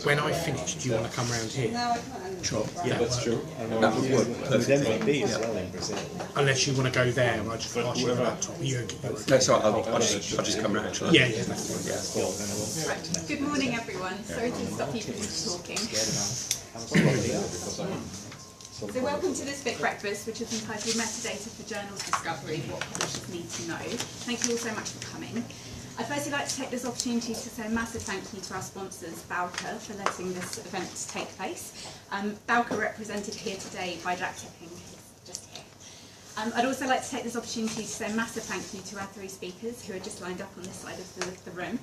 When I finish, do you want to come round here? Sure. Yeah, that's true. That would work perfectly. As well in Brazil. Unless you want to go there, I'll just pass you the laptop. You No, sorry, I'll just come round. yeah, yeah, that's fine. Yeah. Right. Good morning, everyone. Sorry to stop you from talking. So welcome to this BIC Breakfast, which is entitled Metadata for Journals Discovery, What Publishers Need to Know. Thank you all so much for coming. I'd firstly like to take this opportunity to say a massive thank you to our sponsors, BIC, for letting this event take place. BIC represented here today by Jack Tipping, who's just here. I'd also like to take this opportunity to say a massive thank you to our three speakers who are just lined up on this side of the room.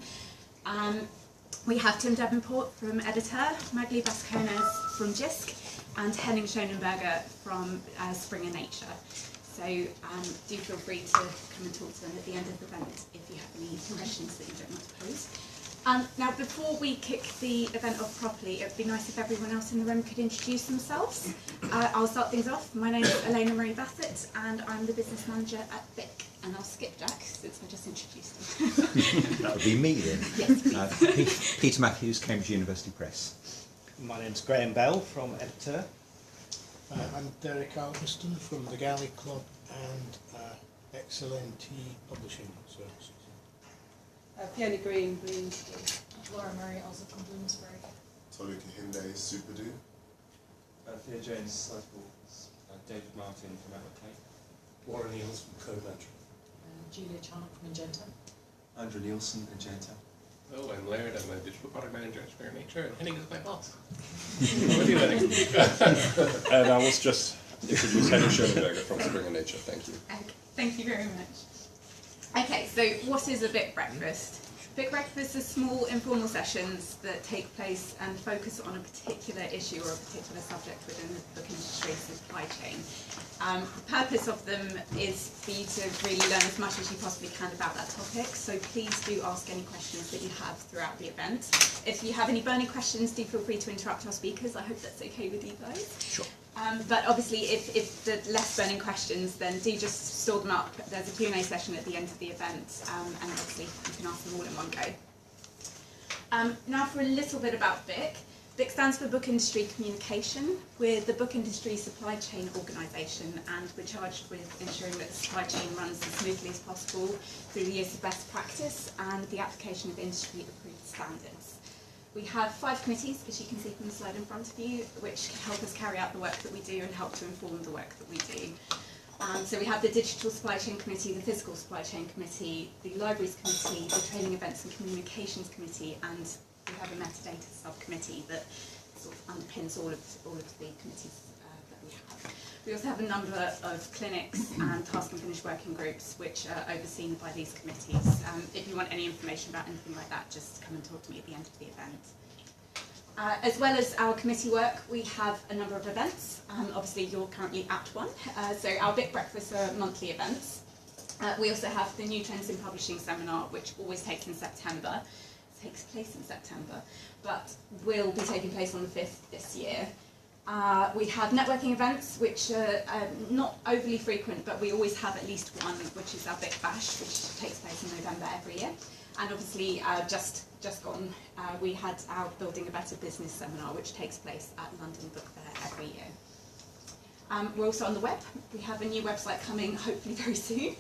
We have Tim Davenport from Editor, Magli Vascones from JISC, and Henning Schonenberger from Springer Nature. So do feel free to come and talk to them at the end of the event if you have any questions that you don't want to pose. Now, before we kick the event off properly, it would be nice if everyone else in the room could introduce themselves. I'll start things off. My name is Elena Marie Bassett, and I'm the business manager at BIC. And I'll skip Jack, since I just introduced him. That would be me then. Yes, please. Peter Matthews, Cambridge University Press. My name's Graham Bell from Editor. I'm Derek Alveston from the Galley Club and XLNT Publishing Services. Fiona Green, Bloomsbury. Laura Murray, also from Bloomsbury. Tolu Kahinde, Superdoo. Theo Jones, Cycles. David Martin from Outlook. Warren Eels from CodeMetric. Julia Charnock from Magenta. Andrew Nielsen, Magenta. Oh, I'm Laird, I'm a digital product manager at Springer Nature, and Henning is my boss. What are you doing? And I was just introduced Henning Schonenberger from Springer Nature, thank you. Okay, thank you very much. Okay, so what is a BIC Breakfast? BIC Breakfast are small informal sessions that take place and focus on a particular issue or a particular subject within the book industry supply chain. The purpose of them is for you to really learn as much as you possibly can about that topic, so please do ask any questions that you have throughout the event. If you have any burning questions, do feel free to interrupt our speakers. I hope that's okay with you guys. Sure. But obviously, if the less burning questions, then do just store them up. There's a Q&A session at the end of the event, and obviously you can ask them all in one go. Now for a little bit about BIC. BIC stands for Book Industry Communication. We're the book industry supply chain organisation, and we're charged with ensuring that the supply chain runs as smoothly as possible through the use of best practice and the application of industry-approved standards. We have 5 committees, as you can see from the slide in front of you, which help us carry out the work that we do and help to inform the work that we do. So we have the Digital Supply Chain Committee, the Physical Supply Chain Committee, the Libraries Committee, the Training Events and Communications Committee, and we have a metadata subcommittee that sort of underpins all of the committees that we have. We also have a number of clinics and task and finish working groups which are overseen by these committees. If you want any information about anything like that, just come and talk to me at the end of the event. As well as our committee work, we have a number of events. Obviously, you're currently at one. So our BIC Breakfasts are monthly events. We also have the New Trends in Publishing seminar, which always takes place in September, but will be taking place on the 5th this year. We have networking events, which are not overly frequent, but we always have at least one, which is our BIC Bash, which takes place in November every year. And obviously, just gone, we had our Building a Better Business seminar, which takes place at London Book Fair every year. We're also on the web. We have a new website coming, hopefully very soon.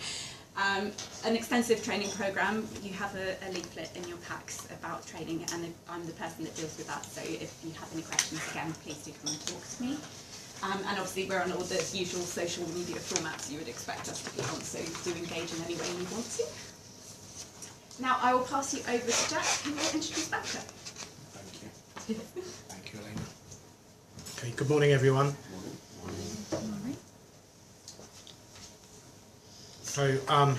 An extensive training programme. You have a leaflet in your packs about training, and I'm the person that deals with that, so if you have any questions, again, please do come and talk to me. And obviously we're on all the usual social media formats you would expect us to be on, so do engage in any way you want to. Now I will pass you over to Jack, who will introduce BIC. Thank you. Thank you, Elena. Okay, good morning, everyone. So,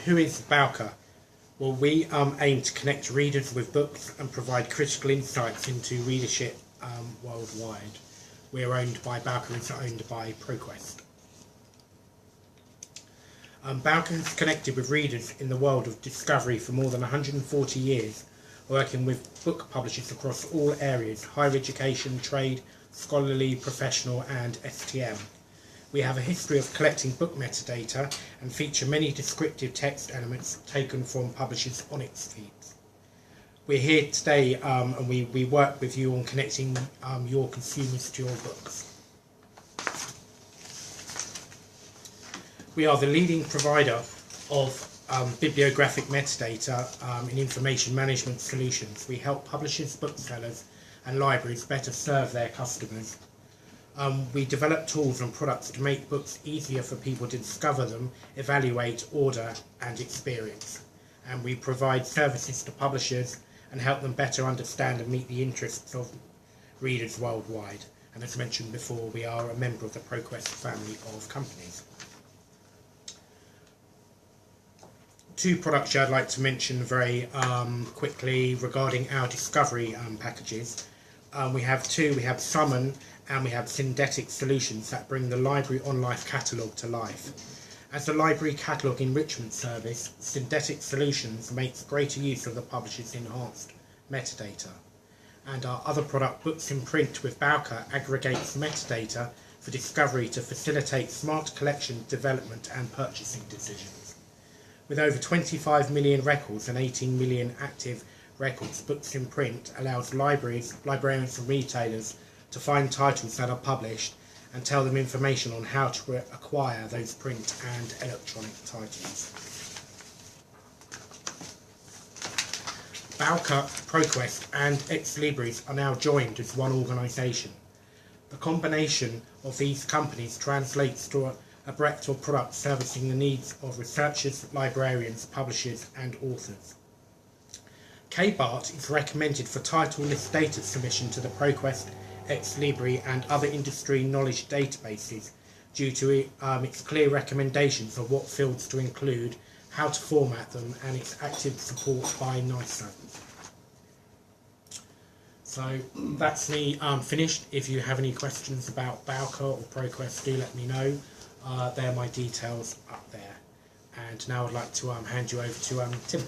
who is BIC? Well, we aim to connect readers with books and provide critical insights into readership worldwide. We're owned by BIC, and it's owned by ProQuest. BIC has connected with readers in the world of discovery for more than 140 years, working with book publishers across all areas: higher education, trade, scholarly, professional and STM. We have a history of collecting book metadata and feature many descriptive text elements taken from publishers' Onyx feeds. We're here today and we work with you on connecting your consumers to your books. We are the leading provider of bibliographic metadata in information management solutions. We help publishers, booksellers and libraries better serve their customers. We develop tools and products to make books easier for people to discover them, evaluate, order and experience. And we provide services to publishers and help them better understand and meet the interests of readers worldwide. And as mentioned before, we are a member of the ProQuest family of companies. Two products I'd like to mention very quickly regarding our discovery packages. We have two. We have Summon and we have Synthetic Solutions that bring the Library On Life catalogue to life. As a library catalogue enrichment service, Synthetic Solutions makes greater use of the publisher's enhanced metadata. And our other product, Books in Print with BIC, aggregates metadata for discovery to facilitate smart collection, development and purchasing decisions. With over 25 million records and 18 million active records, Books in Print allows libraries, librarians and retailers to find titles that are published and tell them information on how to acquire those print and electronic titles. BIC, ProQuest and Ex Libris are now joined as one organisation. The combination of these companies translates to a breadth of products servicing the needs of researchers, librarians, publishers and authors. KBART is recommended for title list data submission to the ProQuest, Ex Libris and other industry knowledge databases due to its clear recommendations of what fields to include, how to format them and its active support by NISO. So that's me finished. If you have any questions about BIC or ProQuest, do let me know. There are my details up there. And now I'd like to hand you over to Tim.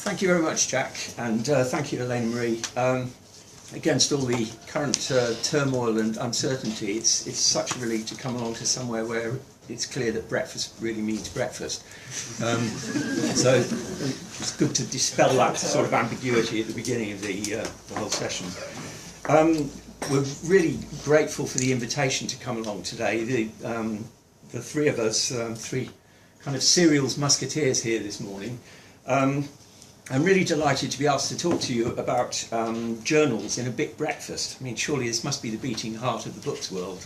Thank you very much, Jack, and thank you, Elaine Marie. Against all the current turmoil and uncertainty, it's such a relief to come along to somewhere where it's clear that breakfast really means breakfast. So it's good to dispel that sort of ambiguity at the beginning of the whole session. We're really grateful for the invitation to come along today. The three of us, three kind of serials musketeers here this morning. I'm really delighted to be asked to talk to you about journals in a BIC Breakfast. I mean, surely this must be the beating heart of the books world.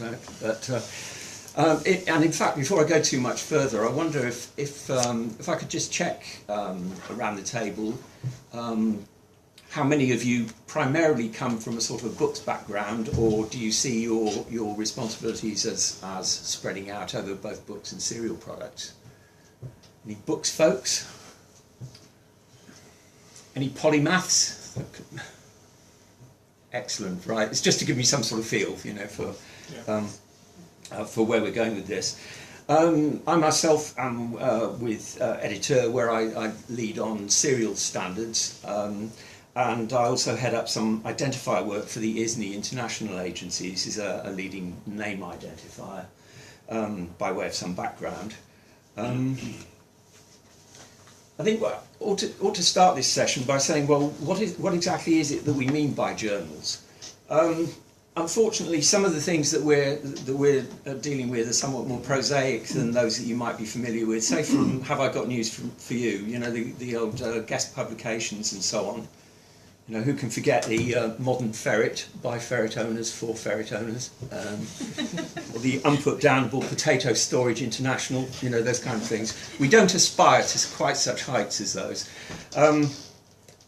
And in fact, before I go too much further, I wonder if I could just check around the table how many of you primarily come from a sort of books background, or do you see your responsibilities as spreading out over both books and serial products? Any books folks? Any polymaths? Excellent, right. It's just to give me some sort of feel, you know, for where we're going with this. I myself am with Editeur, where I lead on serial standards, and I also head up some identifier work for the ISNI International Agency. This is a leading name identifier, by way of some background. I think we ought to start this session by saying, well, what exactly is it that we mean by journals? Unfortunately, some of the things that we're dealing with are somewhat more prosaic than those that you might be familiar with. Say from Have I Got News for You? You know, the old guest publications and so on. You know, who can forget the modern ferret, by ferret owners, for ferret owners, or the unput-downable Potato Storage International, you know, those kind of things. We don't aspire to quite such heights as those.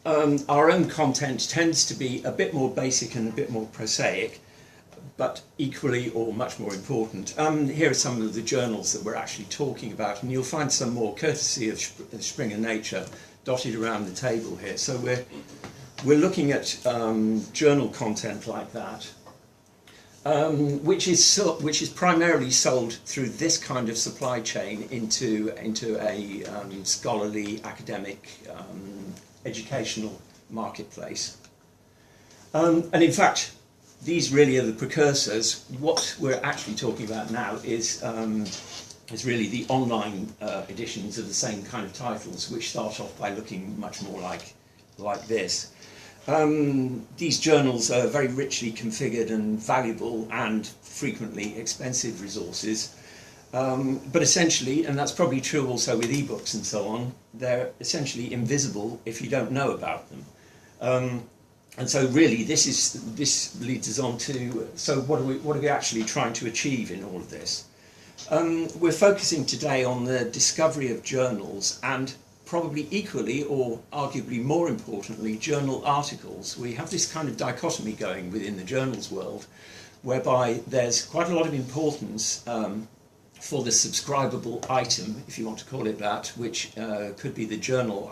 Our own content tends to be a bit more basic and a bit more prosaic, but equally or much more important. Here are some of the journals that we're actually talking about, and you'll find some more courtesy of Springer Nature dotted around the table here. So we're looking at journal content like that. which is primarily sold through this kind of supply chain into a scholarly, academic, educational marketplace. And in fact, these really are the precursors. What we're actually talking about now is really the online editions of the same kind of titles, which start off by looking much more like this. These journals are very richly configured and valuable and frequently expensive resources. But essentially, and that's probably true also with ebooks and so on, they're essentially invisible if you don't know about them. And so really this leads us on to, so what are we actually trying to achieve in all of this? We're focusing today on the discovery of journals and probably equally or arguably more importantly journal articles. We have this kind of dichotomy going within the journals world whereby there's quite a lot of importance for the subscribable item, if you want to call it that, which could be the journal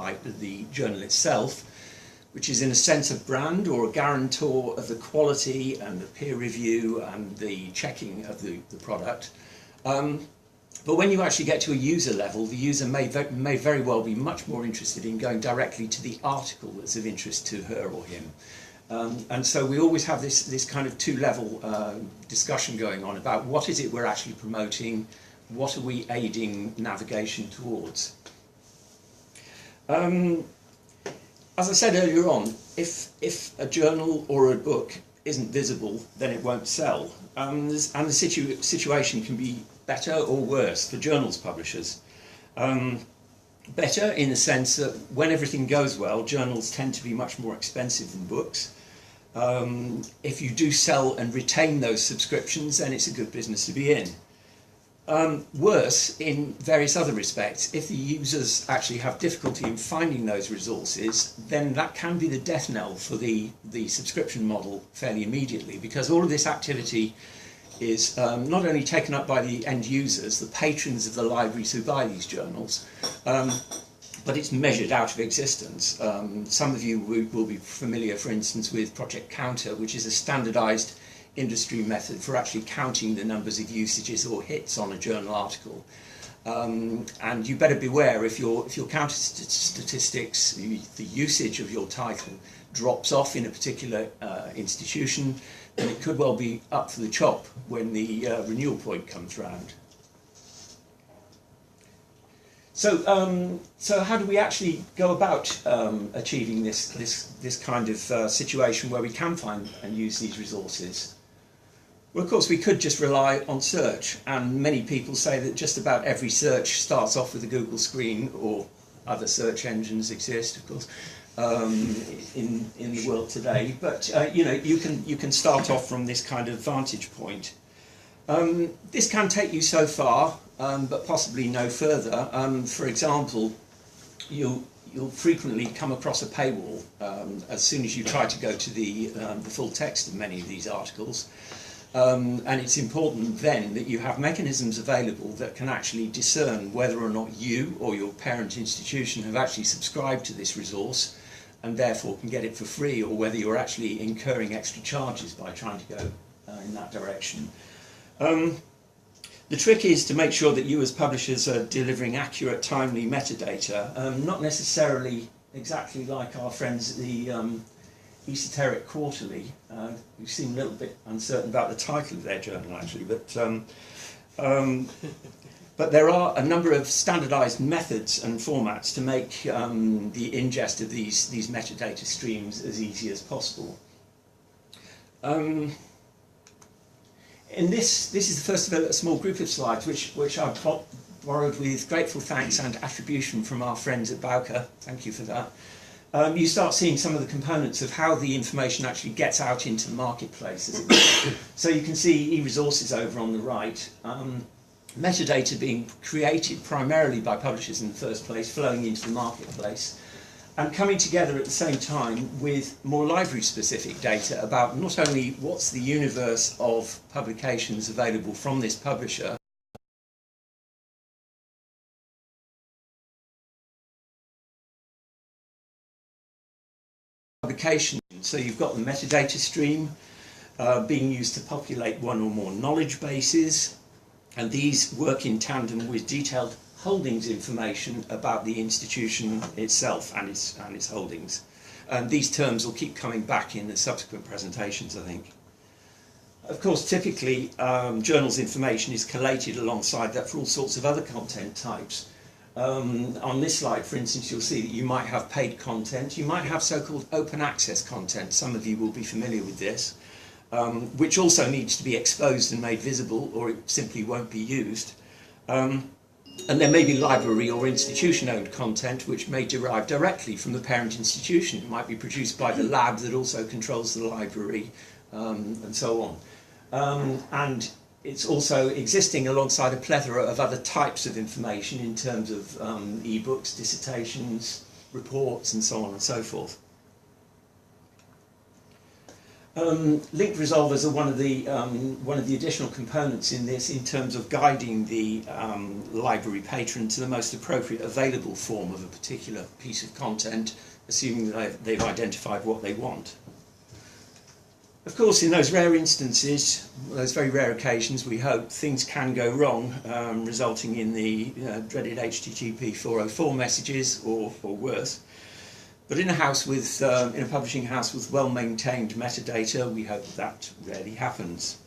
itself, which is in a sense a brand or a guarantor of the quality and the peer review and the checking of the product. But when you actually get to a user level, the user may very well be much more interested in going directly to the article that's of interest to her or him. And so we always have this kind of two-level discussion going on about what is it we're actually promoting, what are we aiding navigation towards. As I said earlier on, if a journal or a book isn't visible, then it won't sell. And the situation can be better or worse for journals publishers. Better in the sense that when everything goes well, journals tend to be much more expensive than books. If you do sell and retain those subscriptions, then it's a good business to be in. Worse in various other respects. If the users actually have difficulty in finding those resources, then that can be the death knell for the subscription model fairly immediately, because all of this activity is not only taken up by the end users, the patrons of the libraries who buy these journals, but it's measured out of existence. Some of you will be familiar, for instance, with Project Counter, which is a standardized industry method for actually counting the numbers of usages or hits on a journal article. And you better beware if your counter statistics, the usage of your title drops off in a particular institution, then it could well be up for the chop when the renewal point comes round. So how do we actually go about achieving this kind of situation where we can find and use these resources? Well, of course, we could just rely on search, and many people say that just about every search starts off with a Google screen, or other search engines exist, of course, in the world today. But you know, you can start off from this kind of vantage point. This can take you so far, but possibly no further. For example, you'll frequently come across a paywall as soon as you try to go to the full text of many of these articles. And it's important then that you have mechanisms available that can actually discern whether or not you or your parent institution have actually subscribed to this resource and therefore can get it for free, or whether you're actually incurring extra charges by trying to go in that direction. The trick is to make sure that you as publishers are delivering accurate, timely metadata, not necessarily exactly like our friends at the Esoteric Quarterly, who seem a little bit uncertain about the title of their journal actually, but there are a number of standardized methods and formats to make the ingest of these metadata streams as easy as possible. And this is the first of a small group of slides which I've borrowed with grateful thanks and attribution from our friends at BIC. Thank you for that. You start seeing some of the components of how the information actually gets out into the marketplace. So you can see e-resources over on the right, metadata being created primarily by publishers in the first place, flowing into the marketplace, and coming together at the same time with more library-specific data about not only what's the universe of publications available from this publisher, publication. So you've got the metadata stream, being used to populate one or more knowledge bases, and these work in tandem with detailed holdings information about the institution itself and its holdings. And these terms will keep coming back in the subsequent presentations, I think. Of course, typically, journals information is collated alongside that for all sorts of other content types. On this slide, for instance, you'll see that you might have paid content, you might have so-called open access content, some of you will be familiar with this, which also needs to be exposed and made visible, or it simply won't be used. And there may be library or institution-owned content which may derive directly from the parent institution. It might be produced by the lab that also controls the library, and so on. And it's also existing alongside a plethora of other types of information in terms of e-books, dissertations, reports, and so on and so forth. Linked resolvers are one of the additional components in this in terms of guiding the library patron to the most appropriate available form of a particular piece of content, assuming that they've identified what they want. Of course, in those rare instances, those very rare occasions, we hope, things can go wrong, resulting in the dreaded HTTP 404 messages or worse. But in a publishing house with well-maintained metadata, we hope that rarely happens.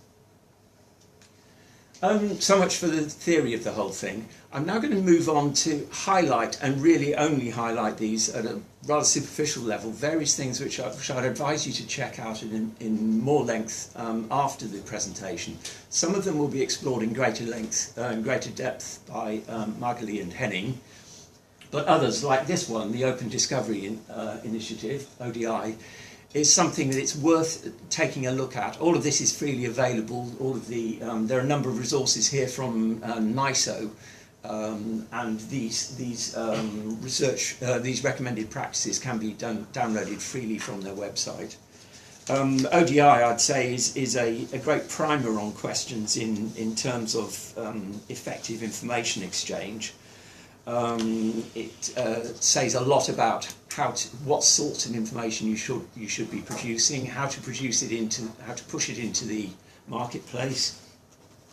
So much for the theory of the whole thing. I'm now going to move on to highlight, and really only highlight these at a rather superficial level, various things which I'd advise you to check out in more length after the presentation. Some of them will be explored in greater length, in greater depth by Magali and Henning. But others, like this one, the Open Discovery Initiative, ODI, is something that it's worth taking a look at. All of this is freely available. All of there are a number of resources here from NISO, and these recommended practices can be downloaded freely from their website. ODI, I'd say, is a great primer on questions in terms of effective information exchange. It says a lot about what sorts of information you should be producing, how to push it into the marketplace,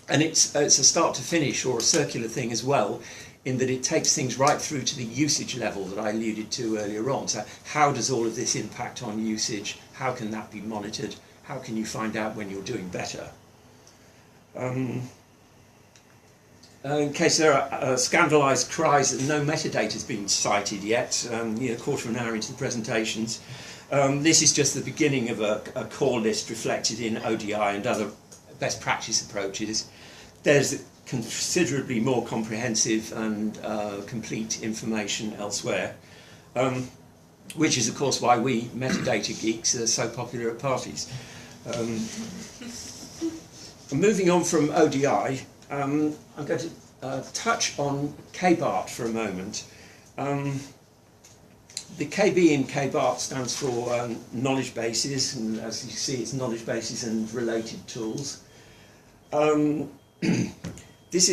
and it's a start to finish or a circular thing as well, in that it takes things right through to the usage level that I alluded to earlier on. So how does all of this impact on usage? How can that be monitored? How can you find out when you're doing better? In case there are scandalised cries that no metadata has been cited yet, a quarter of an hour into the presentations, this is just the beginning of a core list reflected in ODI and other best practice approaches. There's considerably more comprehensive and complete information elsewhere, which is of course why we metadata geeks are so popular at parties. Moving on from ODI, I'm going to touch on KBART for a moment. The KB in KBART stands for knowledge bases, and as you see, it's knowledge bases and related tools. This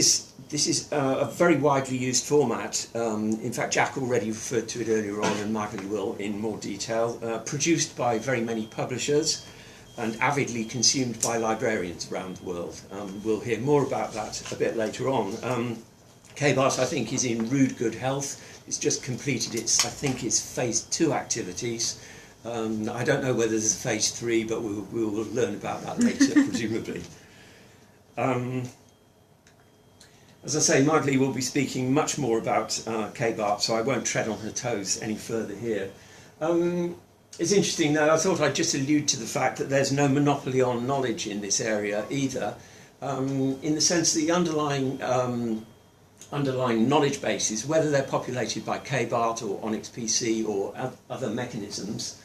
is a very widely used format. In fact, Jack already referred to it earlier on, and Magali will in more detail. Produced by very many publishers and avidly consumed by librarians around the world. We'll hear more about that a bit later on. KBART, I think, is in rude good health. It's just completed its phase 2 activities. I don't know whether there's a phase 3, but we will learn about that later, presumably. As I say, Magali will be speaking much more about KBART, so I won't tread on her toes any further here. It's interesting, though, I thought I'd just allude to the fact that there's no monopoly on knowledge in this area either, in the sense that the underlying knowledge bases, whether they're populated by KBART or ONIX-PC or other mechanisms,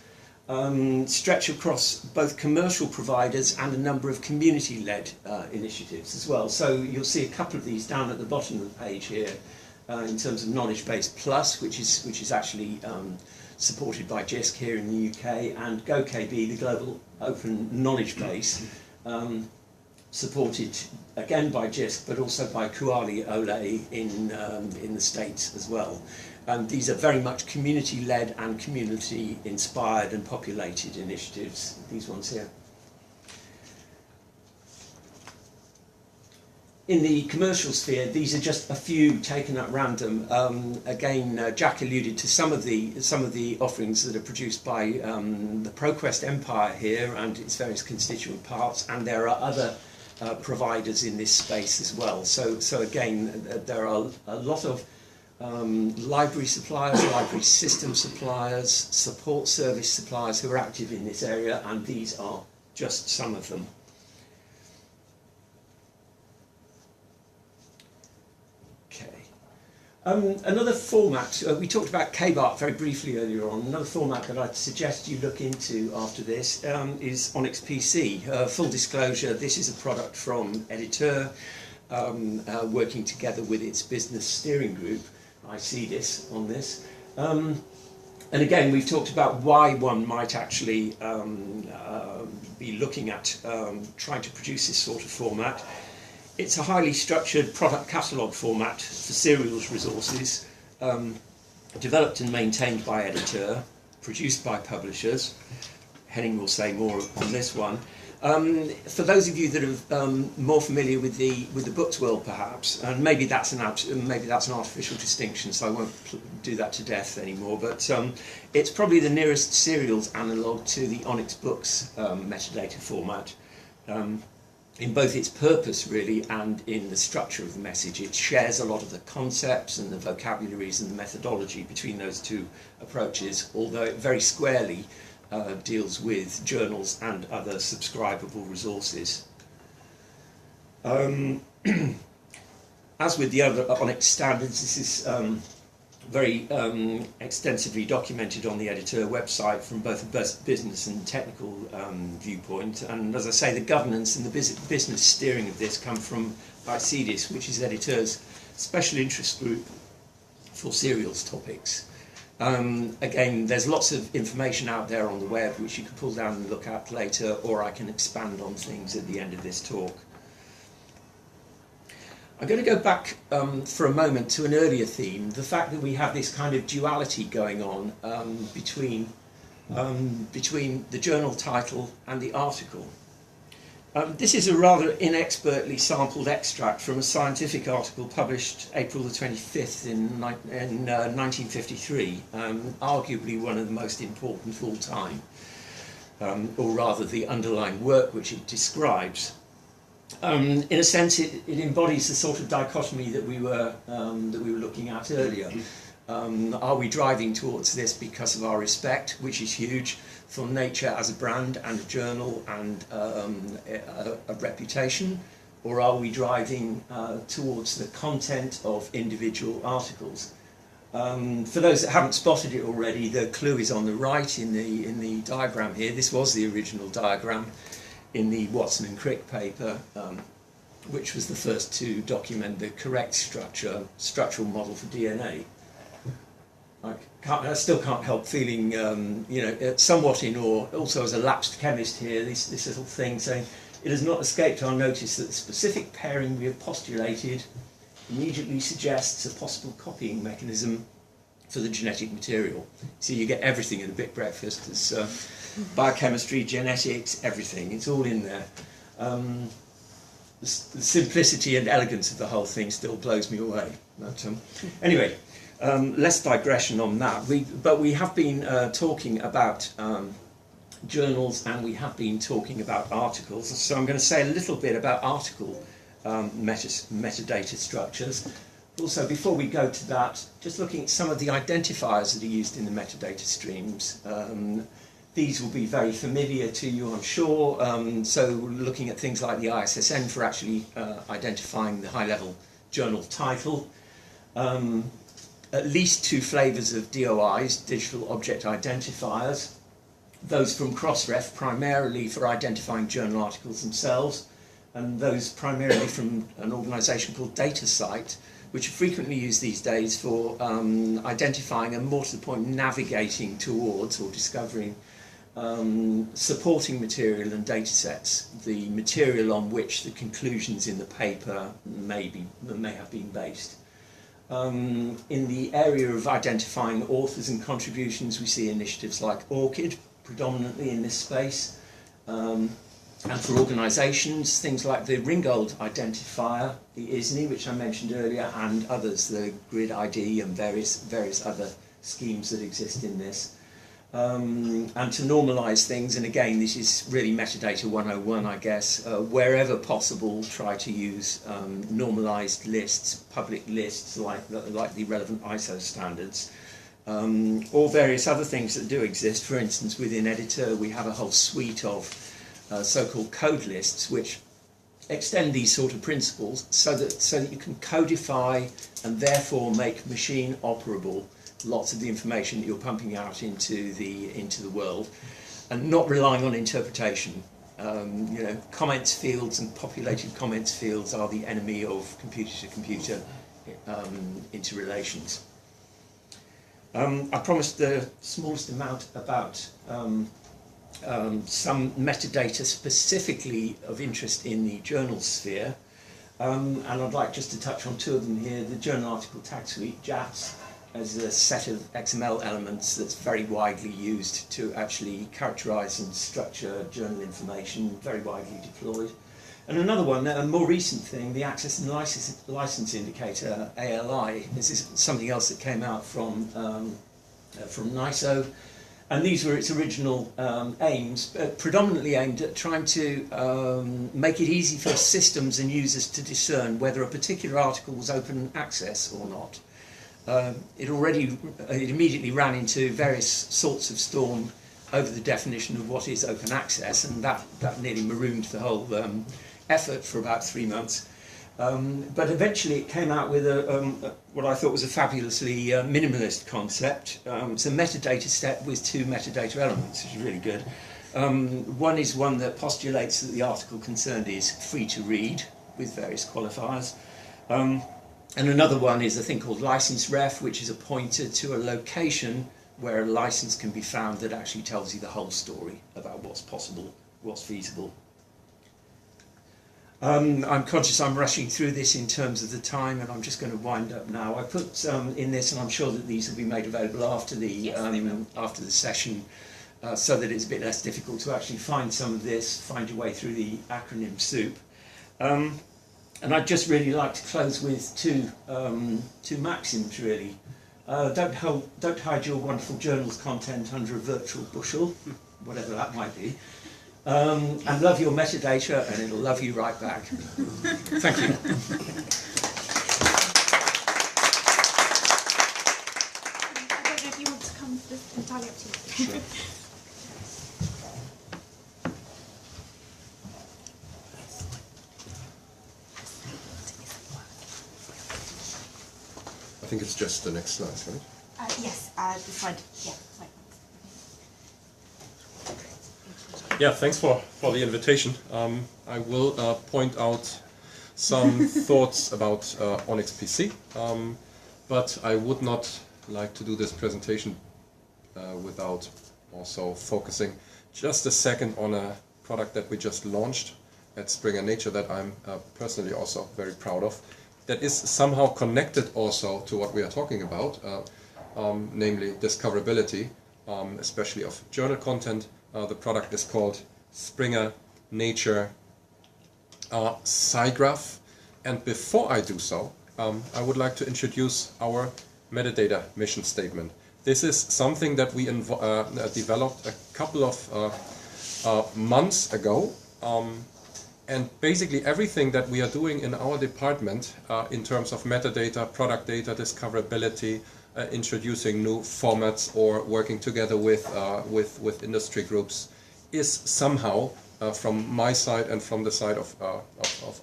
stretch across both commercial providers and a number of community-led initiatives as well. So you'll see a couple of these down at the bottom of the page here, in terms of Knowledge Base Plus, which is actually supported by JISC here in the UK, and GoKB, the global open knowledge base, supported again by JISC, but also by Kuali Ole in the States as well. These are very much community-led and community-inspired and populated initiatives, these ones here. In the commercial sphere, these are just a few taken at random. Again, Jack alluded to some of the offerings that are produced by the ProQuest empire here and its various constituent parts, and there are other providers in this space as well. So again, there are a lot of library suppliers, library system suppliers, support service suppliers who are active in this area, and these are just some of them. Another format, we talked about KBART very briefly earlier on. Another format that I'd suggest you look into after this is ONIX-PC. Full disclosure, this is a product from Editeur, working together with its business steering group. I see this on this. And again, we've talked about why one might actually be looking at trying to produce this sort of format. It's a highly structured product catalogue format for serials resources, developed and maintained by Editeur, produced by publishers. Henning will say more on this one. For those of you that are more familiar with the books world, perhaps, and maybe that's an artificial distinction, so I won't do that to death anymore. But it's probably the nearest serials analogue to the ONIX books metadata format. In both its purpose, really, and in the structure of the message. It shares a lot of the concepts and the vocabularies and the methodology between those two approaches, although it very squarely deals with journals and other subscribable resources. As with the other ONIX standards, this is very extensively documented on the Editeur website from both a business and technical viewpoint. And as I say, the governance and the business steering of this come from BIC, which is Editeur's special interest group for serials topics. Again, there's lots of information out there on the web which you can pull down and look at later, or I can expand on things at the end of this talk. I'm going to go back for a moment to an earlier theme, the fact that we have this kind of duality going on between the journal title and the article. This is a rather inexpertly sampled extract from a scientific article published April the 25th in 1953, arguably one of the most important of all time, or rather the underlying work which it describes. In a sense, it embodies the sort of dichotomy that we were looking at earlier. Are we driving towards this because of our respect, which is huge, for nature as a brand and a journal and a reputation, or are we driving towards the content of individual articles? For those that haven't spotted it already, the clue is on the right in the diagram here. This was the original diagram in the Watson and Crick paper, which was the first to document the correct structural model for DNA. I still can't help feeling, somewhat in awe, also as a lapsed chemist here, this little thing saying, it has not escaped our notice that the specific pairing we have postulated immediately suggests a possible copying mechanism for the genetic material. So you get everything in the BIC Breakfast. It's biochemistry, genetics, everything. It's all in there. The simplicity and elegance of the whole thing still blows me away. But anyway, less digression on that. But we have been talking about journals, and we have been talking about articles. So I'm going to say a little bit about article metadata structures. Also, before we go to that, just looking at some of the identifiers that are used in the metadata streams. These will be very familiar to you, I'm sure. So looking at things like the ISSN for actually identifying the high-level journal title. At least two flavours of DOIs, digital object identifiers. Those from Crossref primarily for identifying journal articles themselves, and those primarily from an organisation called DataCite, which are frequently used these days for identifying and, more to the point, navigating towards or discovering supporting material and data sets, the material on which the conclusions in the paper may have been based. In the area of identifying authors and contributions, we see initiatives like ORCID, predominantly in this space. And for organisations, things like the Ringgold identifier, the ISNI, which I mentioned earlier, and others, the Grid ID and various other schemes that exist in this. And to normalise things, and again, this is really metadata 101, I guess, wherever possible, try to use normalised lists, public lists, like the relevant ISO standards, or various other things that do exist. For instance, within Editor, we have a whole suite of so-called code lists, which extend these sort of principles so that you can codify and therefore make machine operable lots of the information that you're pumping out into the world, and not relying on interpretation. You know, comments fields and populated comments fields are the enemy of computer-to-computer interrelations. I promised the smallest amount about some metadata specifically of interest in the journal sphere, and I'd like just to touch on two of them here. The Journal Article Tag Suite, JATS, as a set of XML elements that's very widely used to actually characterise and structure journal information, very widely deployed. And another one, a more recent thing, the Access and License Indicator, ALI. This is something else that came out from NISO. And these were its original aims, predominantly aimed at trying to make it easy for systems and users to discern whether a particular article was open access or not. It immediately ran into various sorts of storm over the definition of what is open access, and that nearly marooned the whole effort for about 3 months. But eventually it came out with what I thought was a fabulously minimalist concept. It's a metadata set with 2 metadata elements, which is really good. One is one that postulates that the article concerned is free to read, with various qualifiers. And another one is a thing called license ref, which is a pointer to a location where a license can be found that actually tells you the whole story about what's possible, what's feasible. I'm conscious I'm rushing through this in terms of the time, and I'm just going to wind up now. I put in this, and I'm sure that these will be made available after the session, so that it's a bit less difficult to actually find some of this, find your way through the acronym soup. And I'd just really like to close with two maxims, really. Don't hide your wonderful journal's content under a virtual bushel, whatever that might be. And love your metadata, and it'll love you right back. Thank you. I don't know if you want to come, it's entirely up to you. Sure. I think it's just the next slide, right? Yes, the slide, yeah, slide. Yeah, thanks for the invitation. I will point out some thoughts about ONIX-PC, but I would not like to do this presentation without also focusing just a second on a product that we just launched at Springer Nature that I'm personally also very proud of, that is somehow connected also to what we are talking about, namely discoverability, especially of journal content. The product is called Springer Nature HSI Graph. And before I do so, I would like to introduce our metadata mission statement. This is something that we developed a couple of months ago. And basically everything that we are doing in our department in terms of metadata, product data, discoverability, introducing new formats or working together with industry groups is somehow from my side and from the side of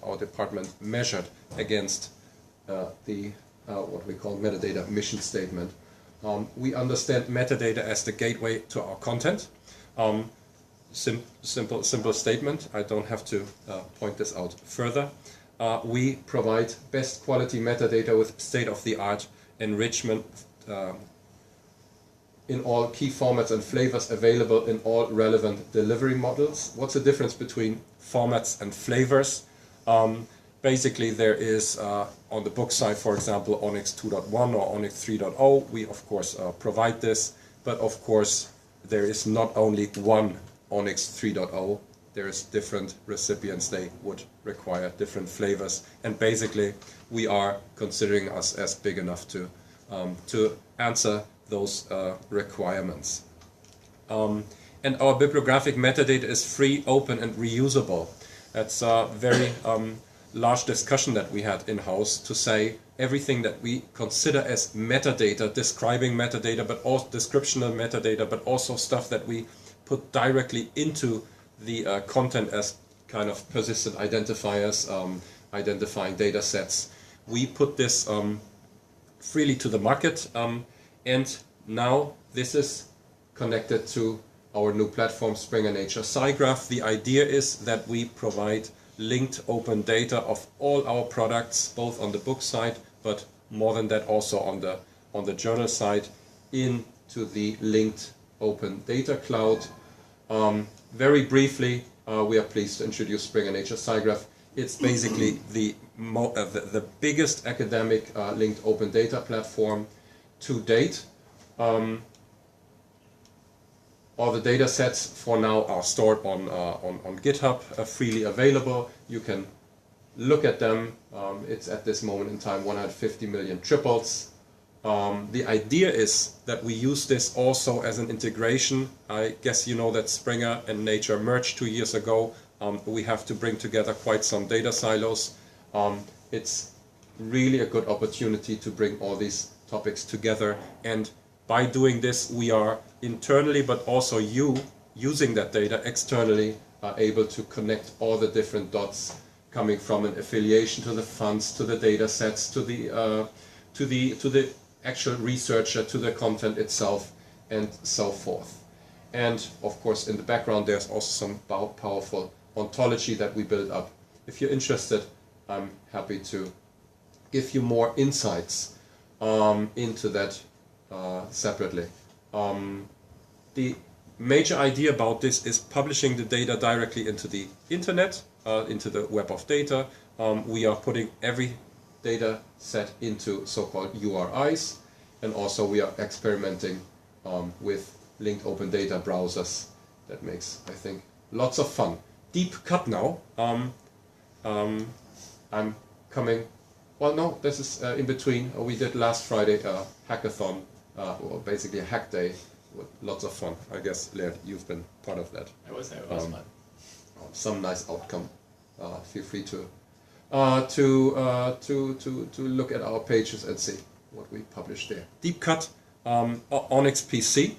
our department measured against the what we call metadata mission statement. We understand metadata as the gateway to our content. Simple statement. I don't have to point this out further. We provide best quality metadata with state-of-the-art enrichment in all key formats and flavors available in all relevant delivery models. What's the difference between formats and flavors? Basically, there is on the book side, for example, ONIX 2.1 or ONIX 3.0. We of course provide this, but of course there is not only one ONIX 3.0 there's different recipients, they would require different flavors. And basically, we are considering us as big enough to answer those requirements. And our bibliographic metadata is free, open, and reusable. That's a very large discussion that we had in-house to say everything that we consider as metadata, describing metadata, but also descriptional metadata, but also stuff that we put directly into the content as kind of persistent identifiers, identifying data sets. We put this freely to the market, and now this is connected to our new platform, Springer HSI Graph. The idea is that we provide linked open data of all our products, both on the book side, but more than that also on the journal side, into the linked open data cloud. Very briefly, we are pleased to introduce Springer HSI Graph. It's basically the biggest academic linked open data platform to date. All the data sets for now are stored on GitHub, freely available. You can look at them. It's at this moment in time 150 million triples. The idea is that we use this also as an integration. I guess you know that Springer and Nature merged 2 years ago. We have to bring together quite some data silos. It's really a good opportunity to bring all these topics together, and by doing this we are internally, but also using that data externally, are able to connect all the different dots coming from an affiliation to the funds, to the data sets, to the actual researcher, to the content itself, and so forth. And of course, in the background, there's also some powerful ontology that we build up. If you're interested, I'm happy to give you more insights into that separately. The major idea about this is publishing the data directly into the internet, into the web of data. We are putting every data set into so-called URIs, and also we are experimenting with linked open data browsers. That makes, I think, lots of fun. Deep cut now. I'm coming. Well, no, this is in between. We did last Friday a hackathon, or basically a hack day with lots of fun. I guess, Laird, you've been part of that. I was there. It was fun. Some nice outcome. Feel free to look at our pages and see what we published there. Deep cut, Onyx PC.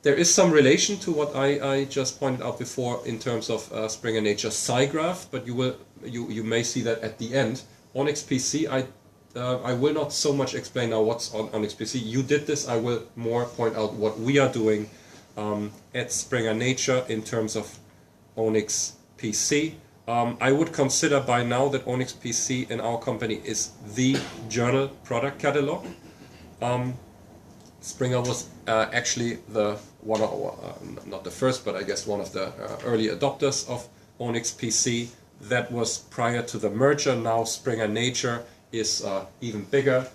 There is some relation to what I just pointed out before in terms of Springer HSI Graph, but you may see that at the end. Onyx PC, I will not so much explain now what's on Onyx PC. You did this. I will more point out what we are doing at Springer Nature in terms of Onyx PC. I would consider by now that Onyx PC in our company is the journal product catalog. Springer was actually not the first, but I guess one of the early adopters of Onyx PC. That was prior to the merger. Now Springer Nature is even bigger.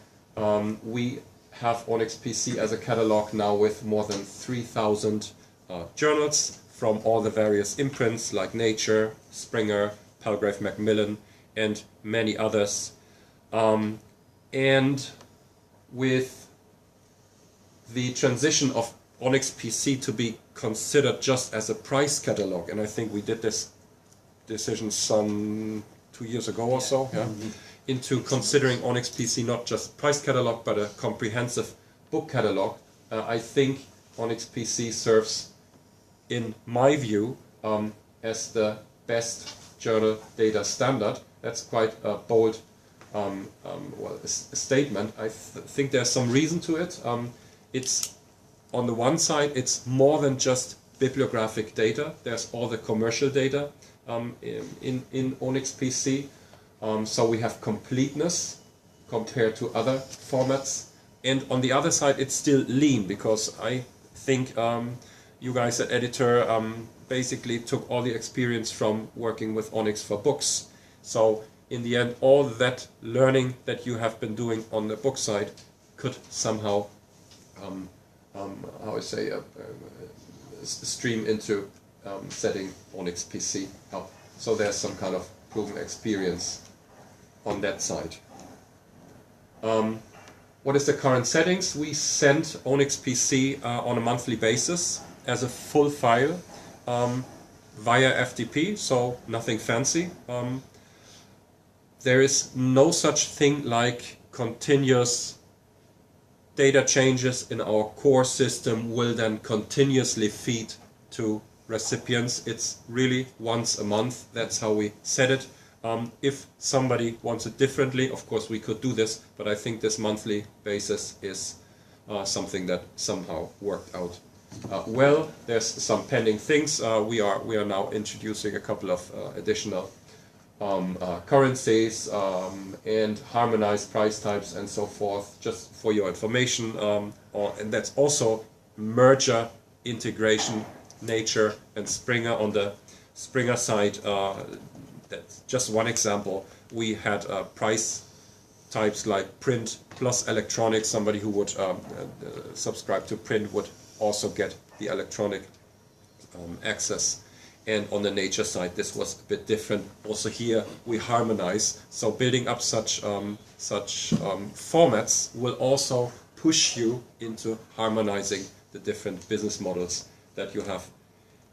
We have Onyx PC as a catalog now with more than 3,000 journals from all the various imprints like Nature, Springer, Palgrave Macmillan, and many others. And with the transition of Onyx PC to be considered just as a price catalog, and I think we did this decision some 2 years ago or so, into considering Onyx PC not just price catalog but a comprehensive book catalog. I think Onyx PC serves, in my view, as the best journal data standard. That's quite a bold statement. I think there's some reason to it. It's on the one side, it's more than just bibliographic data. There's all the commercial data in Onyx PC. So we have completeness compared to other formats. And on the other side, it's still lean, because I think you guys at Editor basically took all the experience from working with Onyx for books. So in the end, all that learning that you have been doing on the book side could somehow, stream into setting Onyx PC up. So there's some kind of proven experience on that side. What is the current settings? We send Onyx PC on a monthly basis as a full file via FTP, so nothing fancy. There is no such thing like continuous data changes in our core system will then continuously feed to recipients. It's really once a month. That's how we set it. If somebody wants it differently, of course we could do this, but I think this monthly basis is something that somehow worked out well. There's some pending things. We are now introducing a couple of additional currencies and harmonized price types and so forth, just for your information. And that's also merger integration, Nature and Springer. On the Springer side, that's just one example. We had price types like print plus electronic. Somebody who would subscribe to print would also get the electronic access. And on the Nature side, this was a bit different. Also here, we harmonize. So building up such formats will also push you into harmonizing the different business models that you have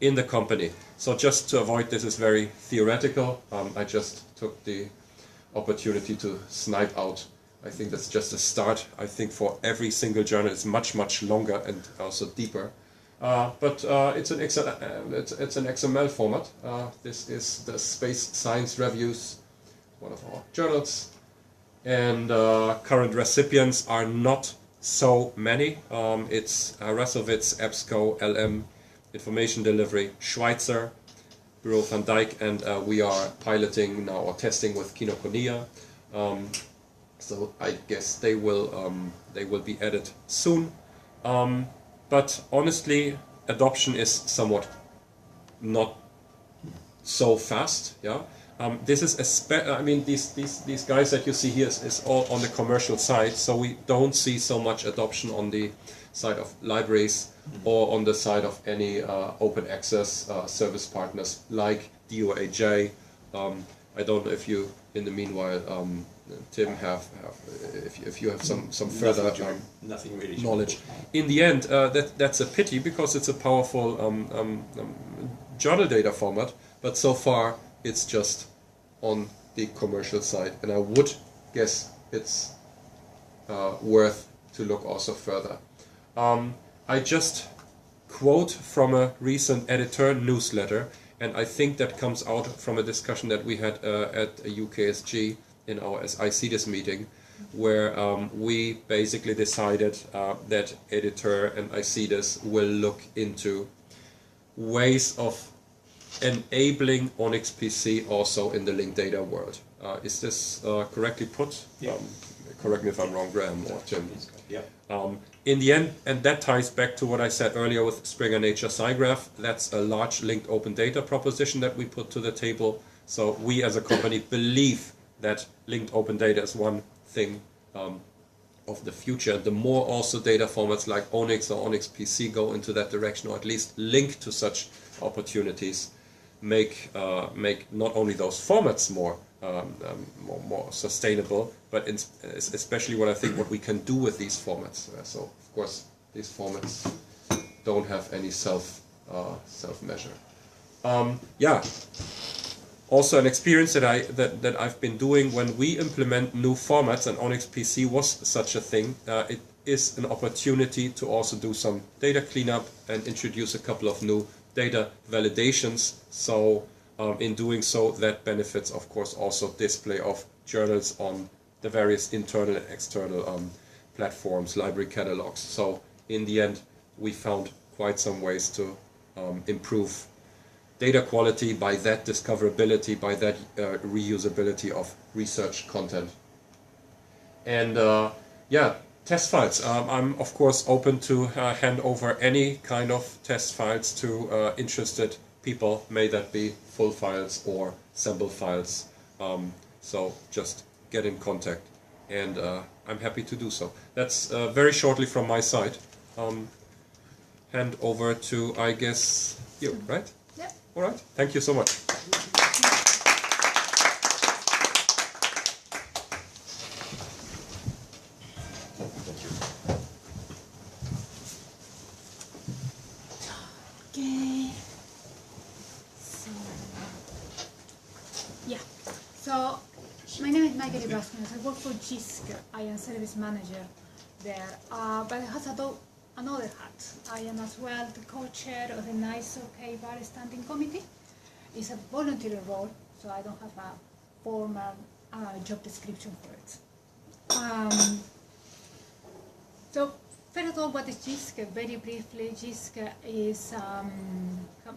in the company. So just to avoid this is very theoretical, I just took the opportunity to snipe out. I think that's just a start. I think for every single journal it's much, much longer and also deeper. But it's an XML format. This is the Space Science Reviews, one of our journals. And current recipients are not so many. It's Rasowitz, EBSCO, LM, Information Delivery, Schweitzer, Bureau van Dijk, and we are piloting now or testing with Kinokuniya. So I guess they will be added soon. But honestly, adoption is somewhat not so fast. Yeah, this is I mean these guys that you see here is all on the commercial side, so we don't see so much adoption on the side of libraries or on the side of any open access service partners like DOAJ. I don't know if you, in the meanwhile, Tim, if you have some further nothing really knowledge. In the end, that's a pity because it's a powerful journal data format, but so far it's just on the commercial side, and I would guess it's worth to look also further. I just quote from a recent editor newsletter, and I think that comes out from a discussion that we had at a UKSG in our ICDIS meeting, where we basically decided that editor and ICDIS will look into ways of enabling Onyx PC also in the linked data world. Is this correctly put? Yeah. Correct me if I'm wrong, Graham or Tim. Yeah. In the end, and that ties back to what I said earlier with Springer and HSI Graph, that's a large linked open data proposition that we put to the table. So we as a company believe that linked open data is one thing of the future. The more also data formats like Onyx or Onyx PC go into that direction, or at least link to such opportunities, make not only those formats more sustainable, but especially what we can do with these formats. So of course these formats don't have any self measure. Yeah. Also, an experience that I've been doing when we implement new formats, and Onyx PC was such a thing. It is an opportunity to also do some data cleanup and introduce a couple of new data validations. So in doing so, that benefits, of course, also display of journals on the various internal and external platforms, library catalogs. So in the end, we found quite some ways to improve data quality, by that discoverability, by that reusability of research content. And yeah, test files. I'm of course open to hand over any kind of test files to interested people, may that be full files or sample files. So just get in contact, and I'm happy to do so. That's very shortly from my side. Hand over to, I guess, you, right? Yep. All right, thank you so much. Okay. So my name is Michael Ibrascunas. I work for JISC. I am service manager there, but I have another hat. I am as well the co-chair of the NISO KBART standing committee. It's a voluntary role, so I don't have a formal job description for it. So first of all, what is JISC? Very briefly, JISC is,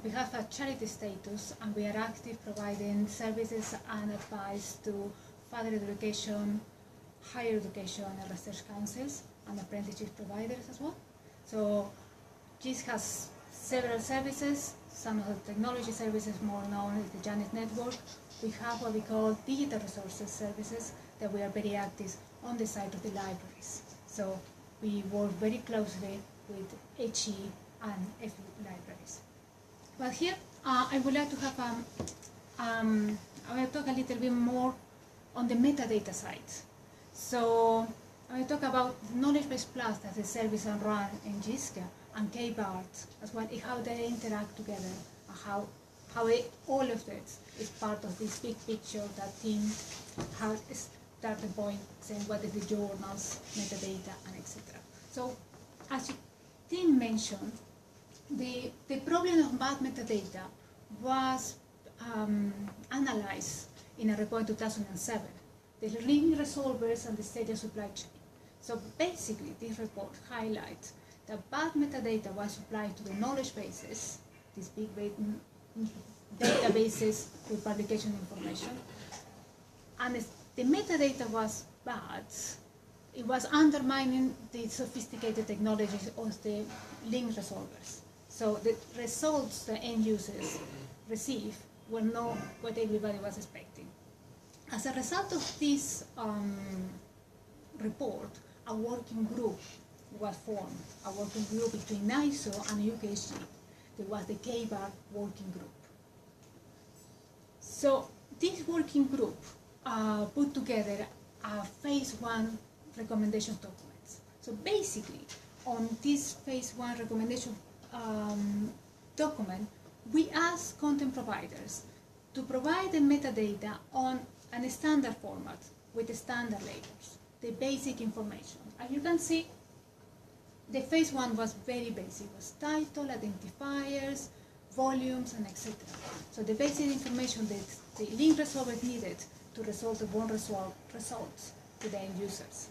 we have a charity status and we are active providing services and advice to further education, higher education and research councils and apprenticeship providers as well. So JISC has several services. Some of the technology services more known as the JANET network. We have what we call digital resources services that we are very active on the side of the libraries. So we work very closely with HE and FE libraries. But here I would like to have I will talk a little bit more on the metadata side. So I will talk about Knowledge Base Plus, that's a service and run in JISC, and KBART as well, how they interact together, and how all of it is part of this big picture that Tim has started point saying what is the journals, metadata, and etc. So as Tim mentioned, the problem of bad metadata was analyzed in a report in 2007, the ring resolvers and the state of supply chain. So basically this report highlights that bad metadata was supplied to the knowledge bases, these big databases with publication information, and the metadata was bad. It was undermining the sophisticated technologies of the link resolvers. So the results the end users receive were not what everybody was expecting. As a result of this report, a working group was formed, a working group between NISO and UKG. There was the KBART working group. So this working group put together a phase 1 recommendation documents. So basically, on this phase 1 recommendation document, we asked content providers to provide the metadata on a standard format with the standard labels, the basic information. As you can see, the phase 1 was very basic. It was title, identifiers, volumes, and etc. So the basic information that the link resolver needed to resolve the one results to the end users.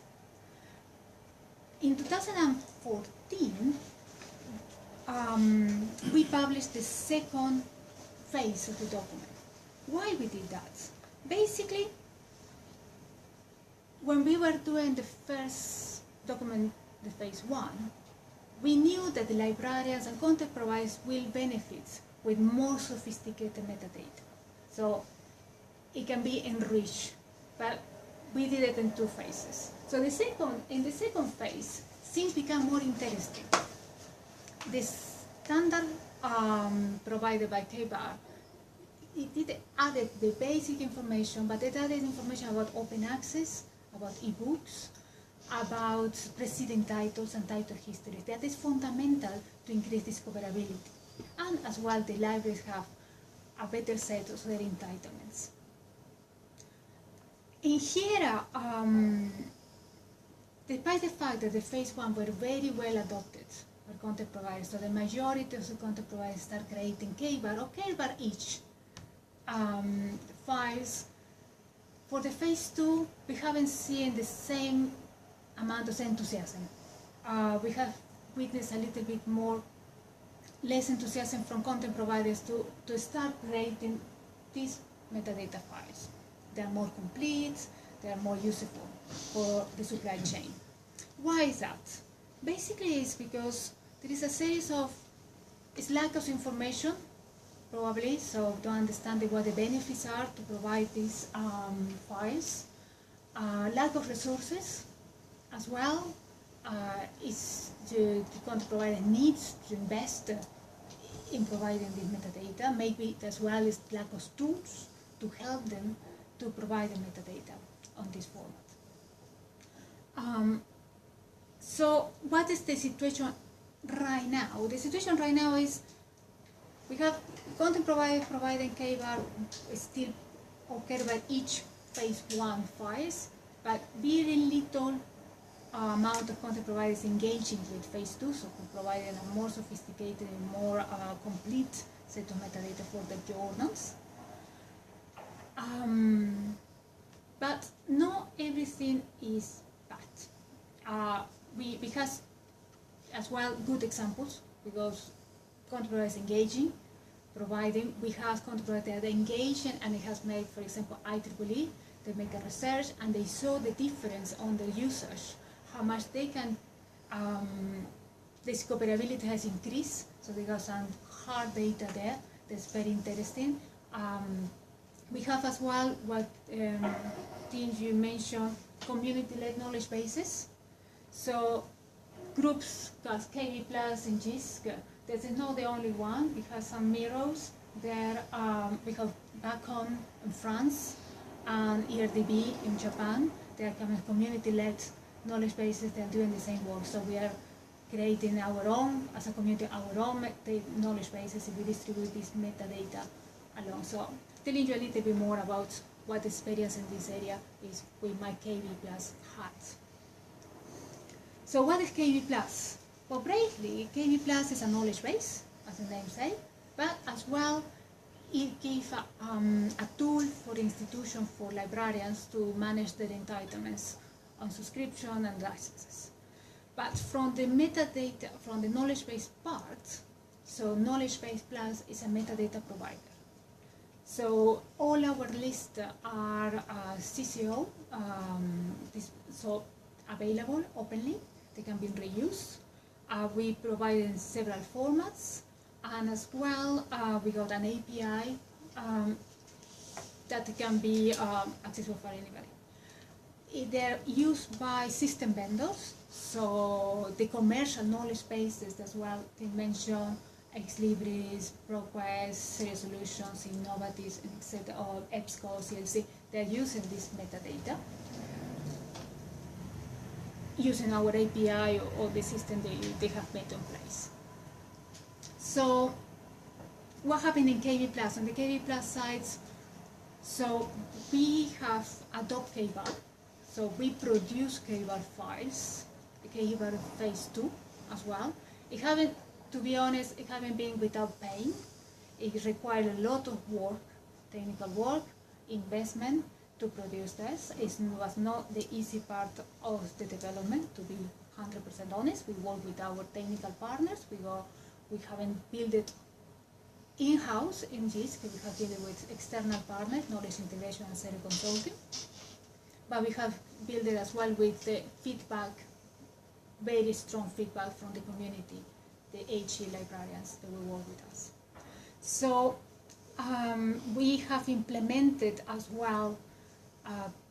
In 2014, we published the second phase of the document. Why we did that? Basically, when we were doing the first document, the phase 1, we knew that the librarians and content providers will benefit with more sophisticated metadata. So it can be enriched, but we did it in 2 phases. So in the second phase, things become more interesting. The standard provided by KBART, it added the basic information, but it added information about open access, about ebooks, about preceding titles and title history. That is fundamental to increase discoverability. And as well, the libraries have a better set of their entitlements. In here, despite the fact that the phase 1 were very well adopted by content providers, so the majority of the content providers start creating KBART or KBART each files. For the phase 2, we haven't seen the same amount of enthusiasm. We have witnessed a little bit less enthusiasm from content providers to start creating these metadata files. They are more complete, they are more useful for the supply chain. Why is that? Basically, it's because there is a series of lack of information, probably, so don't understand what the benefits are to provide these files. Lack of resources as well. The content provider needs to invest in providing this metadata. Maybe as well is lack of tools to help them to provide the metadata on this format. So what is the situation right now? The situation right now is we have content provider providing KBART still occur by each phase 1 files, but very little amount of content providers engaging with phase 2, so providing a more sophisticated and more complete set of metadata for the journals. But not everything is bad. Because as well good examples, because content providers engaging, providing, we have content providers that are engaging and it has made, for example, IEEE, they make a research and they saw the difference on the usage, how much they can, the discoverability has increased, so they got some hard data there that's very interesting. We have as well what things you mentioned, community-led knowledge bases. So groups, because KB Plus and JISC, this is not the only one. We have some mirrors there. We have BACON in France and ERDB in Japan. They are kind of community-led knowledge bases. They are doing the same work. So we are creating our own, as a community, our own knowledge bases, and we distribute this metadata along. So telling you a little bit more about what experience in this area is with my KB Plus hat. So what is KB Plus? Well, briefly, KB Plus is a knowledge base, as the name says, but as well, it gives a tool for institutions, for librarians to manage their entitlements on subscription and licenses. But from the metadata, from the knowledge base part, so Knowledge Base Plus is a metadata provider. So all our lists are CCO, so available openly. They can be reused. We provide in several formats, and as well we got an API that can be accessible for anybody. They're used by system vendors, so the commercial knowledge bases as well, they mention Exlibris, ProQuest, Serious Solutions, Innovatives, etc., or EBSCO, CLC, they're using this metadata, using our API or the system they have made in place. So what happened in KB Plus? On the KB Plus sites, so we have adopted KBART, so we produce KBART files, KBART phase 2 as well. It haven't, to be honest, it haven't been without pain. It required a lot of work, technical work, investment, to produce this. It was not the easy part of the development, to be 100% honest. We work with our technical partners. We haven't built it in-house in JISC. We have built it with external partners, knowledge integration and serial consulting. But we have built it as well with the feedback, very strong feedback from the community, the HE librarians that will work with us. So we have implemented as well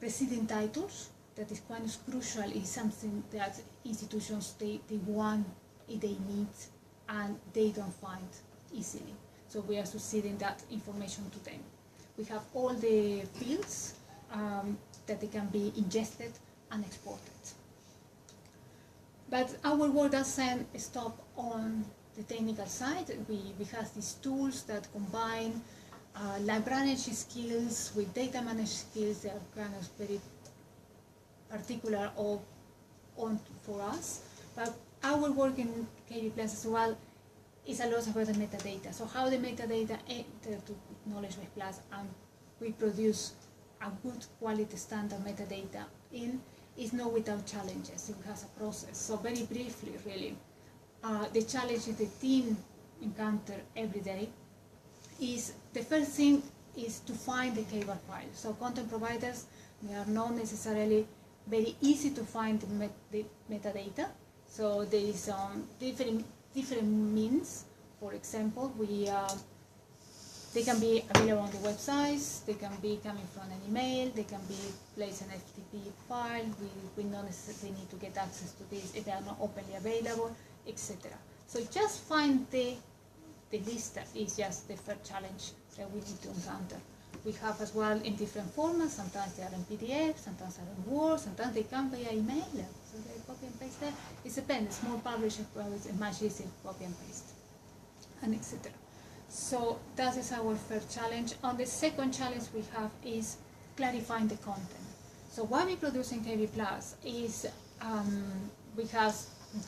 preceding titles. That is quite crucial, is something that institutions they want, they need, and they don't find easily. So we are succeeding that information to them. We have all the fields that they can be ingested and exported. But our work doesn't stop on the technical side. We have these tools that combine librarian skills with data management skills. They are kind of very particular on for us. But our work in KB Plus as well is a lot about the metadata. So how the metadata enter to Knowledge Base Plus, and we produce a good quality standard metadata in, is not without challenges. It has a process. So very briefly, really, the challenges the team encounter every day is, the first thing is to find the KBART file. So content providers, they are not necessarily very easy to find the metadata. So there is different means. For example, they can be available on the websites, they can be coming from an email, they can be placed in an FTP file, we not necessarily need to get access to this if they are not openly available, etc. So just find the the list is just the first challenge that we need to encounter. We have as well in different formats, sometimes they are in PDF, sometimes they are in Word, sometimes they come via email, so they copy and paste there. It depends, small publishers it's much easier to copy and paste, and etc. So that is our first challenge. And the second challenge we have is clarifying the content. So what we produce in KB Plus is we have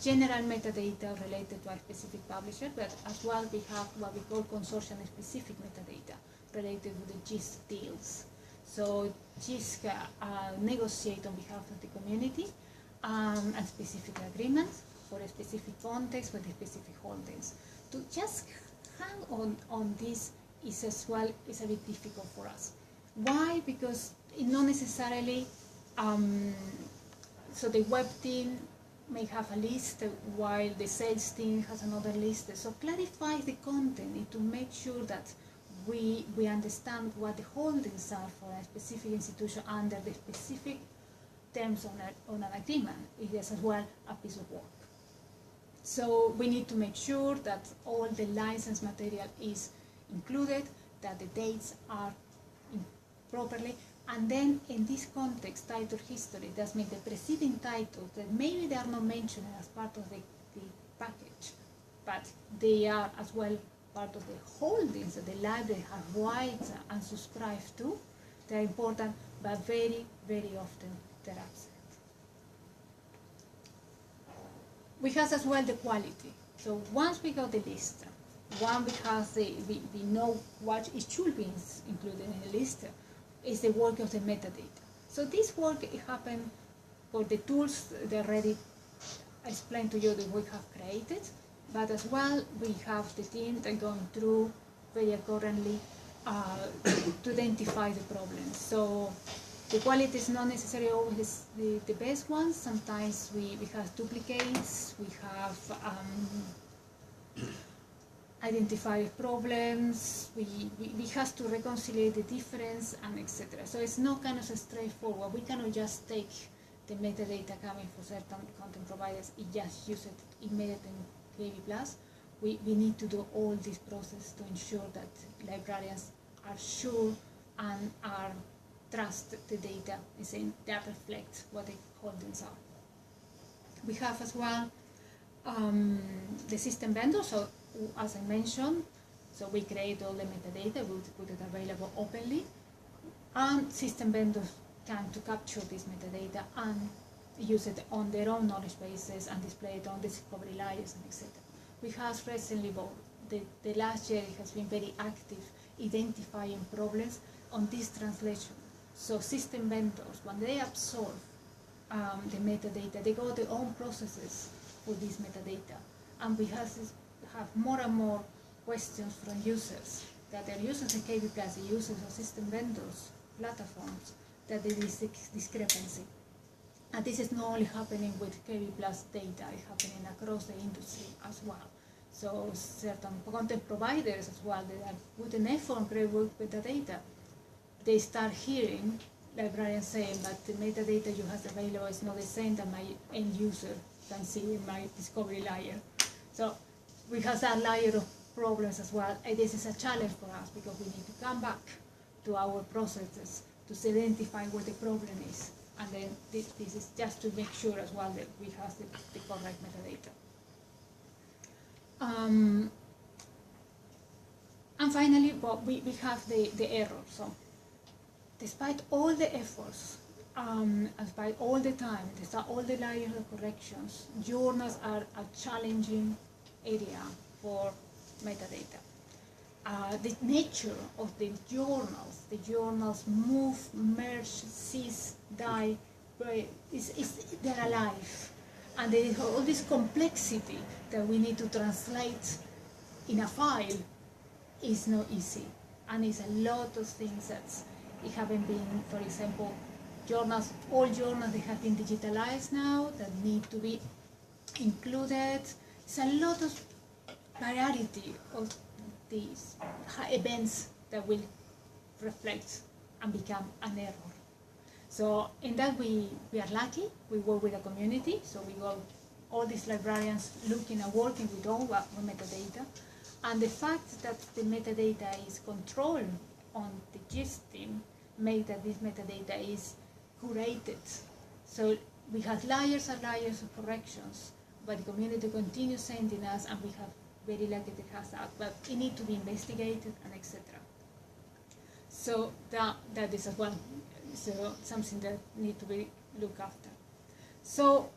general metadata related to a specific publisher, but as well we have what we call consortium-specific metadata related to the GISC deals. So GISC negotiate on behalf of the community and specific agreements for a specific context with the specific holdings. To just hang on this is as well is a bit difficult for us. Why? Because it not necessarily so the web team may have a list while the sales team has another list. So clarify the content to make sure that we understand what the holdings are for a specific institution under the specific terms on an agreement. It is as well a piece of work. So we need to make sure that all the license material is included, that the dates are properly, and then in this context, title history, that means the preceding titles that maybe they are not mentioned as part of the package, but they are as well part of the holdings that the library has rights and subscribed to. They are important, but very, very often they're absent. We have as well the quality. So once we got the list, because we know what it should be included in the list, is the work of the metadata. So this work happened for the tools that already explained to you that we have created, but as well we have the team that going through very currently to identify the problems. So the quality is not necessarily always the best one. Sometimes we have duplicates, we have identify problems, we have to reconcile the difference, and etc. So it's not kind of straightforward. We cannot just take the metadata coming from certain content providers and just use it immediately in KB+. We need to do all this process to ensure that librarians are sure and are trust the data is in that reflects what the holdings are. We have as well the system vendor. So as I mentioned, so we create all the metadata, we put it available openly, and system vendors can to capture this metadata and use it on their own knowledge bases and display it on discovery layers and etc. We have recently, the last year it has been very active identifying problems on this translation. So system vendors, when they absorb the metadata, they go their own processes for this metadata, and we have more and more questions from users that they're using the KB+, the users of system vendors, platforms, that there is discrepancy. And this is not only happening with KB+ data, it's happening across the industry as well. So certain content providers as well, they are putting effort on great work with the data. They start hearing librarians saying that the metadata you have available is not the same that my end user can see in my discovery layer. So we have that layer of problems as well, and this is a challenge for us because we need to come back to our processes to identify what the problem is, and then this is just to make sure as well that we have the correct metadata. And finally, we have the error. So despite all the efforts, despite all the time, despite all the layers of corrections, journals are a challenging area for metadata. The nature of the journals move, merge, cease, die, they're alive. And there is all this complexity that we need to translate in a file is not easy. And it's a lot of things that it haven't been, for example, journals, all journals they have been digitalized now that need to be included. It's a lot of variety of these events that will reflect and become an error. So in that we are lucky, we work with a community, so we got all these librarians looking and working with all metadata, And the fact that the metadata is controlled on the GISC team make that this metadata is curated. So we have layers and layers of corrections, but the community continues sending us, and we have very likely it has that, but it needs to be investigated and etc. So that is as well, so something that needs to be looked after. So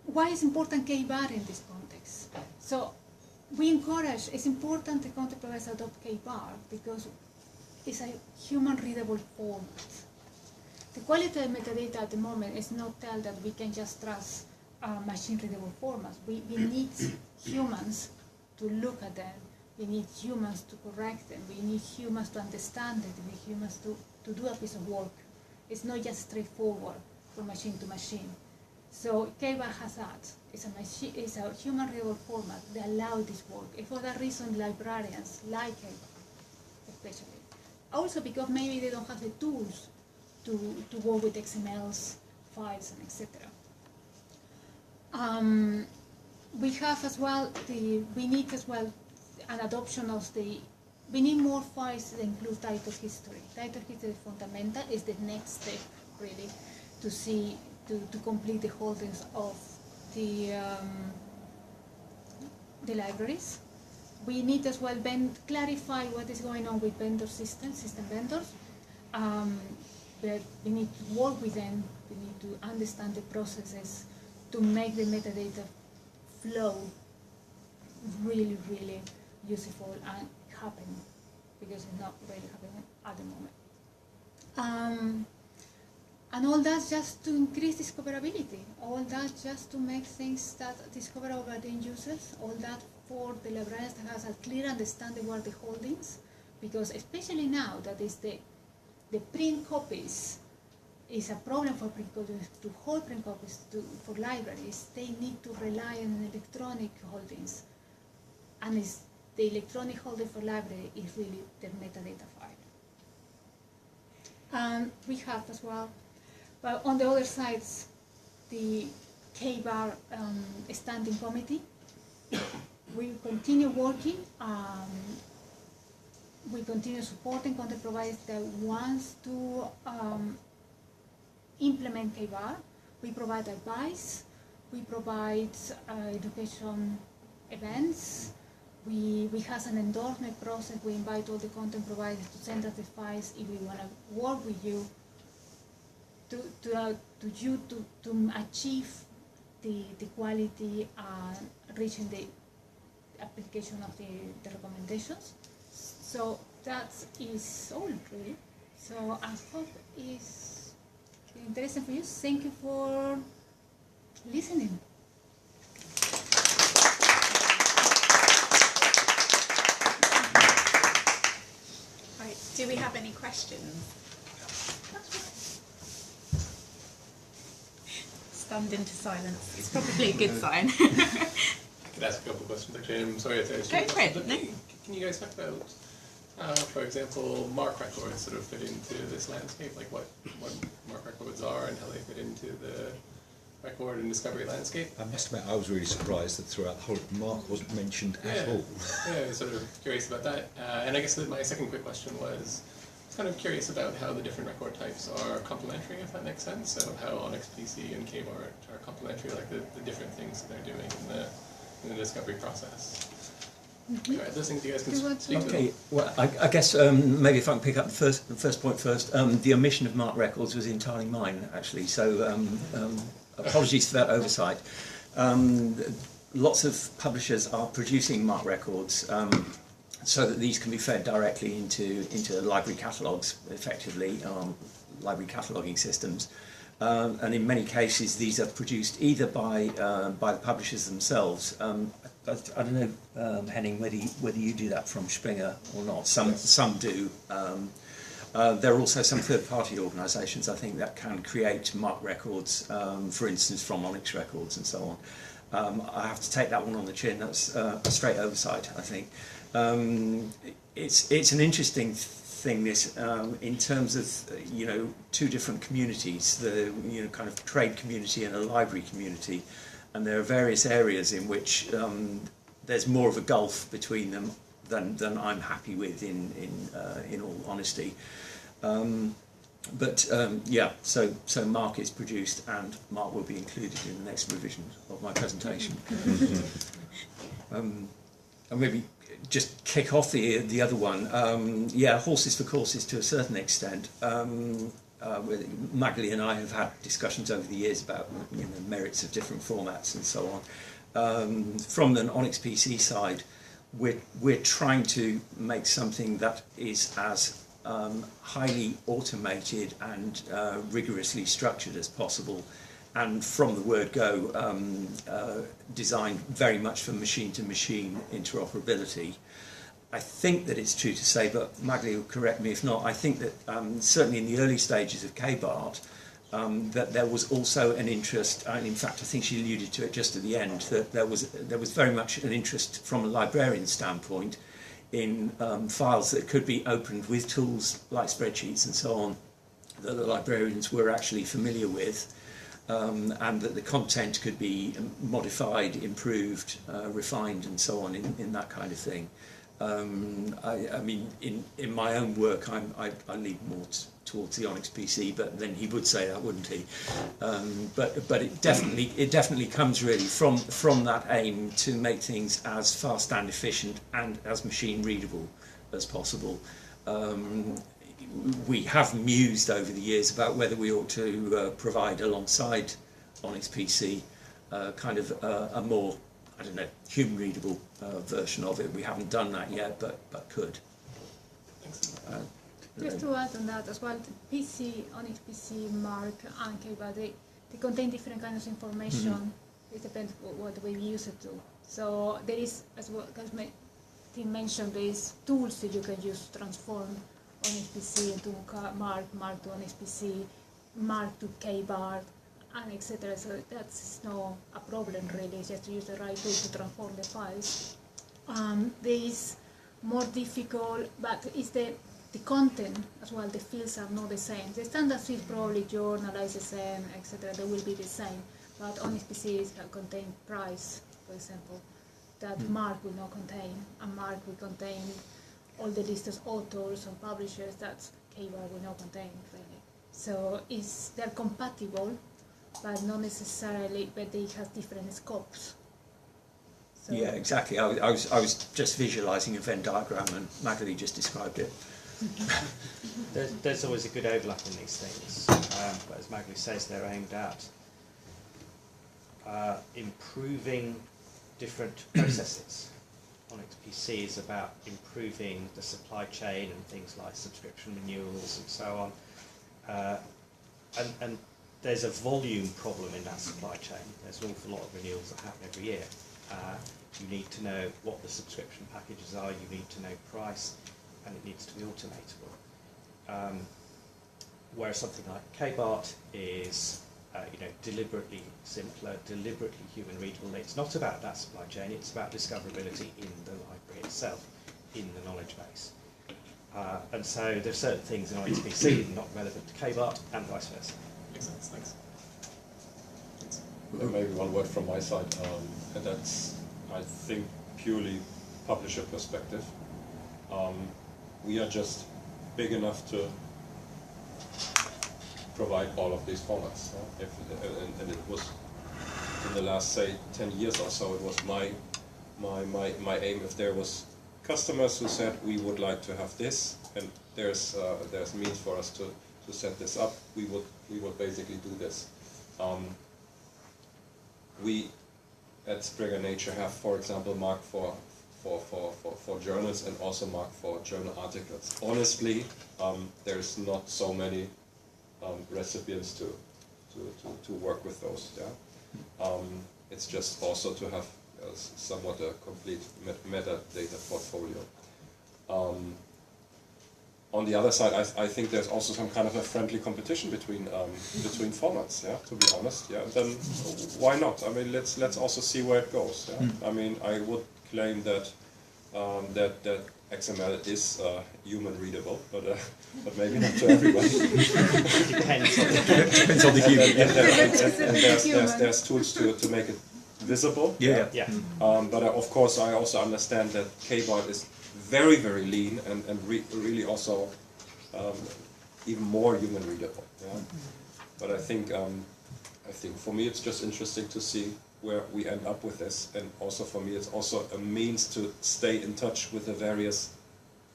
why is important KBART in this context? So we encourage, it's important the content providers adopt KBART because it's a human readable format. The quality of metadata at the moment is not tell that we can just trust machine readable formats. We need humans to look at them. We need humans to correct them. We need humans to understand it. We need humans to do a piece of work. It's not just straightforward from machine to machine. So KBART has that. It's a human readable format that allows this work. And for that reason, librarians like KBART, especially. Also because maybe they don't have the tools to work with XMLs, files, and etc. We have as well we need as well an adoption of we need more files that include title history. Title history is fundamental, is the next step really to see to complete the holdings of the libraries. We need as well clarify what is going on with vendor system vendors. But we need to work with them. We need to understand the processes to make the metadata flow really, really useful and happen, because it's not really happening at the moment. And all that just to increase discoverability, all that just to make things that discoverable by the end users, all that for the librarians that has a clear understanding what the holdings, because especially now that is the print copies is a problem for print copies, to hold print copies for libraries. They need to rely on electronic holdings, and the electronic holding for library is really the metadata file. And we have as well, but on the other side, the KBART standing committee. We continue working. We continue supporting content providers that wants to implement KBART. We provide advice. We provide education events. We have an endorsement process. We invite all the content providers to send us the files if we want to work with you to achieve the quality and reaching the application of the recommendations. So that is all really. So I hope it's interesting for you. Thank you for listening. Right. Do we have any questions? Stunned into silence. It's probably a good sign. I could ask a couple of questions actually. I'm sorry if there's Go for it. but can you guys talk about, for example, MARC records sort of fit into this landscape, like what MARC records are and how they fit into the record and discovery landscape? I must admit, I was really surprised that throughout the whole MARC wasn't mentioned at all. Yeah, I was sort of curious about that. And I guess that my second quick question was, I was kind of curious about how the different record types are complementary, if that makes sense. So how ONIX-PC and KBART are complementary, like the different things that they're doing in the discovery process. All right, those things you guys can speak to. Okay, well, I guess maybe if I can pick up the first point first. The omission of MARC records was entirely mine, actually. So apologies for that oversight. Lots of publishers are producing MARC records so that these can be fed directly into library catalogues, effectively, library cataloguing systems. And in many cases, these are produced either by the publishers themselves. I don't know, Henning, whether you do that from Springer or not. Some do. There are also some third-party organisations, I think, that can create MARC records, for instance, from Onyx records and so on. I have to take that one on the chin. That's a straight oversight, I think. It's an interesting thing, this, in terms of two different communities, the kind of trade community and a library community, and there are various areas in which there's more of a gulf between them than I'm happy with in all honesty. Yeah, so Mark is produced, and Mark will be included in the next revision of my presentation. And maybe just kick off the other one. Yeah, horses for courses to a certain extent. Magali and I have had discussions over the years about the merits of different formats and so on. From the ONIX-PC side, we're trying to make something that is as highly automated and rigorously structured as possible, and from the word go designed very much for machine-to-machine interoperability. I think that it's true to say, but Magali will correct me if not, I think that certainly in the early stages of KBART, that there was also an interest, and in fact I think she alluded to it just at the end, that there was very much an interest from a librarian standpoint in files that could be opened with tools like spreadsheets and so on that the librarians were actually familiar with, and that the content could be modified, improved, refined and so on in that kind of thing. I mean, in my own work, I lean more towards the Onyx PC, but then he would say that, wouldn't he? But it definitely comes really from that aim to make things as fast and efficient and as machine readable as possible. We have mused over the years about whether we ought to provide alongside Onyx PC kind of a more, I don't know, human readable version of it. We haven't done that yet, but could. Just to add on that as well, the PC, Onyx PC, Mark, and KBART, they contain different kinds of information. It depends what we use it to. So there is, as well as Tim mentioned, there is tools that you can use to transform Onyx PC into Mark, Mark to Onyx PC, Mark to KBART, and etc. So that's not a problem really, it's just to use the right tool to transform the files. There is more difficult, but it's the content as well, the fields are not the same. The standard fields, probably journal, ISSN, etc., they will be the same, but Onyx PC contain price, for example, that Mark will not contain, and Mark will contain all the list of authors and publishers that KBART will not contain, really. So they're compatible, but not necessarily, but they have different scopes. So yeah, exactly. I was just visualising a Venn diagram, and Magali just described it. There's always a good overlap in these things, but as Magali says, they're aimed at improving different processes. Onyx PC is about improving the supply chain and things like subscription renewals and so on. And there's a volume problem in that supply chain. There's an awful lot of renewals that happen every year. You need to know what the subscription packages are, you need to know price, and it needs to be automatable. Whereas something like KBART is deliberately simpler, deliberately human readable. It's not about that supply chain, it's about discoverability in the library itself, in the knowledge base. And so there's certain things in Onyx PC that are not relevant to KBART and vice versa. Makes sense, thanks. Maybe one word from my side, and that's, I think, purely publisher perspective. We are just big enough to provide all of these formats. And it was, in the last, say, 10 years or so, it was my aim. If there was customers who said, we would like to have this, and there's means for us to set this up, we would basically do this. We at Springer Nature have, for example, Mark for journals and also Mark for journal articles. Honestly, there's not so many recipients to work with those. Yeah, it's just also to have somewhat a complete metadata portfolio. On the other side, I think there's also some kind of a friendly competition between formats. Yeah, to be honest. Yeah, then why not? I mean, let's also see where it goes. Yeah? I mean, I would claim that that XML is human readable, but maybe not to everybody. Depends on the human. And there's tools to make it visible. Yeah. Yeah. But of course, I also understand that KBART is very, very lean and really also even more human readable. Yeah? But I think for me it's just interesting to see where we end up with this, and also for me it's also a means to stay in touch with the various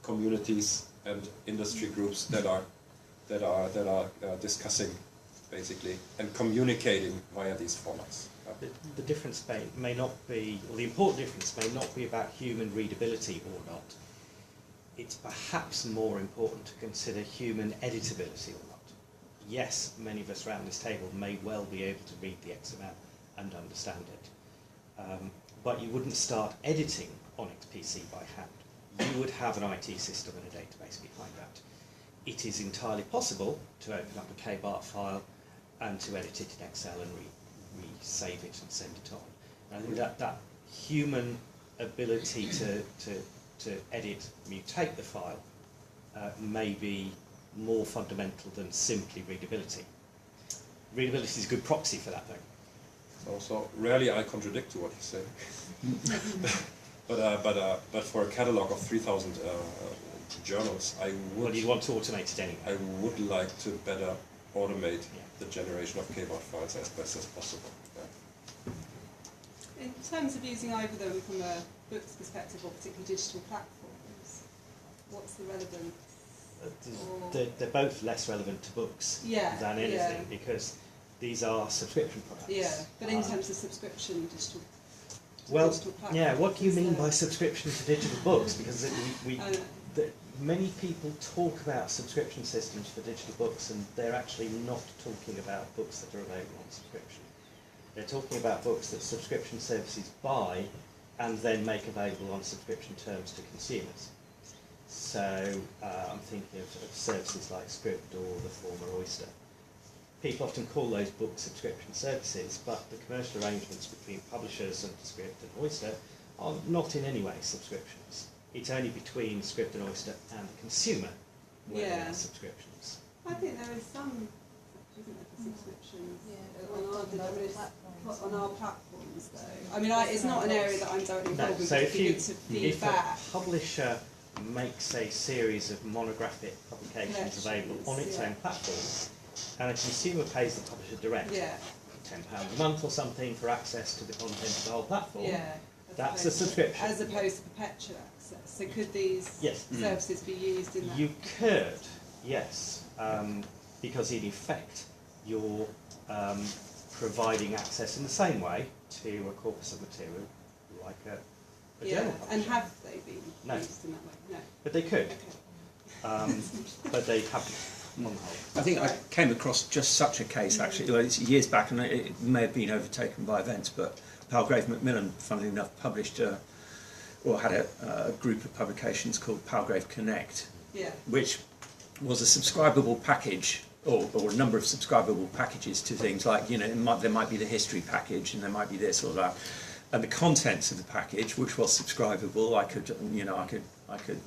communities and industry groups that are discussing basically and communicating via these formats. The difference may not be, or the important difference may not be about human readability or not. It's perhaps more important to consider human editability or not. Yes, many of us around this table may well be able to read the XML and understand it, but you wouldn't start editing Onyx PC by hand. You would have an IT system and a database behind that. It is entirely possible to open up a KBART file and to edit it in Excel and re-save it and send it on. And I think that human ability to edit, mutate the file may be more fundamental than simply readability. Readability is a good proxy for that, though. So rarely I contradict to what you say. But for a catalogue of 3,000 journals, I would. Well, you want to automate it anyway. I would like to better automate the generation of KBART files as best as possible. Yeah. In terms of using either of them from a book's perspective or particularly digital platforms, what's the relevance? They're both less relevant to books than anything because these are subscription products. Yeah, but in terms of subscription, digital platforms. Yeah, what do you mean by subscription to digital books? Because many people talk about subscription systems for digital books and they're actually not talking about books that are available on subscription. They're talking about books that subscription services buy and then make available on subscription terms to consumers. So I'm thinking of services like Script or the former Oyster. People often call those book subscription services, but the commercial arrangements between publishers and Script and Oyster are not in any way subscriptions. It's only between Script and Oyster and the consumer where there are subscriptions. I think there is some, isn't there, for subscriptions on our platforms, though. I mean, it's not an area that I'm directly involved in. So if a publisher makes a series of monographic publications available on its own platform, and a consumer pays the publisher direct £10 a month or something for access to the content of the whole platform, that's a subscription. As opposed to perpetual access. So could these services be used in that? You could, yes, because in effect you're providing access in the same way to a corpus of material like a journal publisher. And have they been used in that way? No. But they could. But they haven't. I think I came across just such a case actually. Well, it's years back, and it may have been overtaken by events. But Palgrave Macmillan, funnily enough, published or had a group of publications called Palgrave Connect, which was a subscribable package, or a number of subscribable packages to things like, you know, there might be the history package, and there might be this or that. And the contents of the package, which was subscribable, I could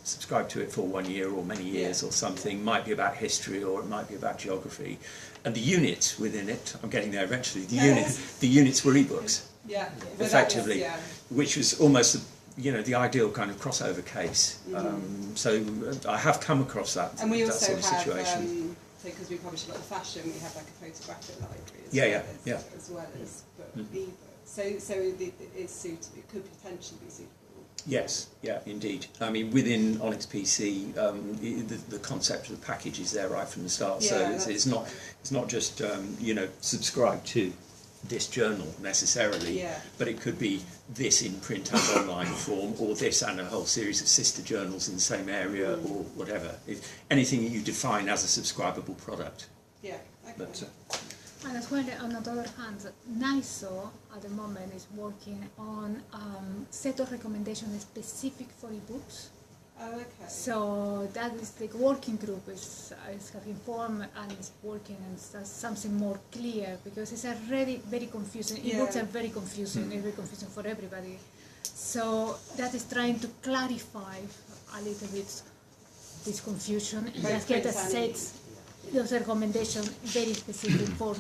subscribe to it for 1 year or many years or something. Might be about history or it might be about geography. And the units within it, I'm getting there eventually. The units were ebooks, effectively, which was almost the ideal kind of crossover case. So I have come across that. And we also sort of have, situation. because we publish a lot of fashion, we have like a photographic library as well as ebooks. So it's suitable. It could potentially be suitable. Yes, yeah, indeed. I mean, within Onyx PC, the concept of the package is there right from the start. So it's not just subscribe to this journal necessarily, but it could be this in print and online form, or this and a whole series of sister journals in the same area, or whatever. Anything that you define as a subscribable product. Yeah. Okay. But, and as well, on the other hand, NISO at the moment is working on set of recommendations specific for ebooks. Oh, okay. So that is the working group is having formed and is working on something more clear, because it's already very confusing. Ebooks are very confusing. It's very confusing for everybody. So that is trying to clarify a little bit this confusion and just get a set those recommendations very specific for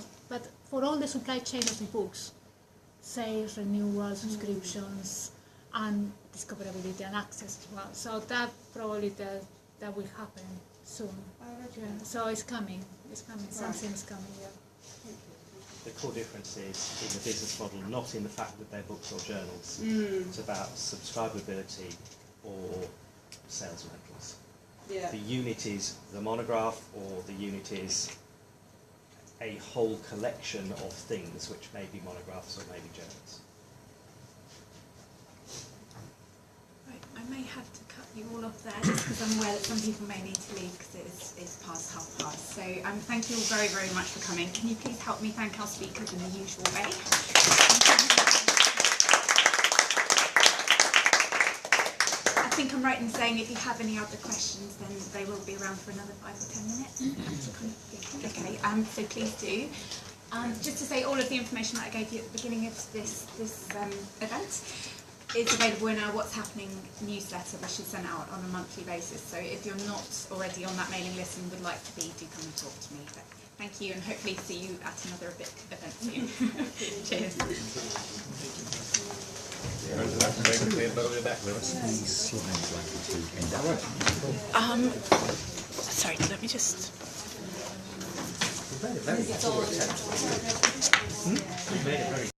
all the supply chain of the books. sales, renewal, subscriptions, and discoverability and access as well. So that probably that will happen soon. Yeah. So it's coming. It's coming. Something's coming. Yeah. The core difference is in the business model, not in the fact that they're books or journals. It's about subscribability or sales rentals. Yeah. The unit is the monograph, or the unit is a whole collection of things, which may be monographs or maybe journals. Right, I may have to cut you all off there, just because I'm aware that some people may need to leave because it's past 5:30. So thank you all very, very much for coming. Can you please help me thank our speakers in the usual way? I think I'm right in saying if you have any other questions, then they will be around for another 5 or 10 minutes. Okay, so please do. Just to say, all of the information that I gave you at the beginning of this event is available in our What's Happening newsletter, which is sent out on a monthly basis. So if you're not already on that mailing list and would like to be, do come and talk to me. But thank you, and hopefully see you at another BIC event soon. Cheers. Sorry, let me just. We've made it very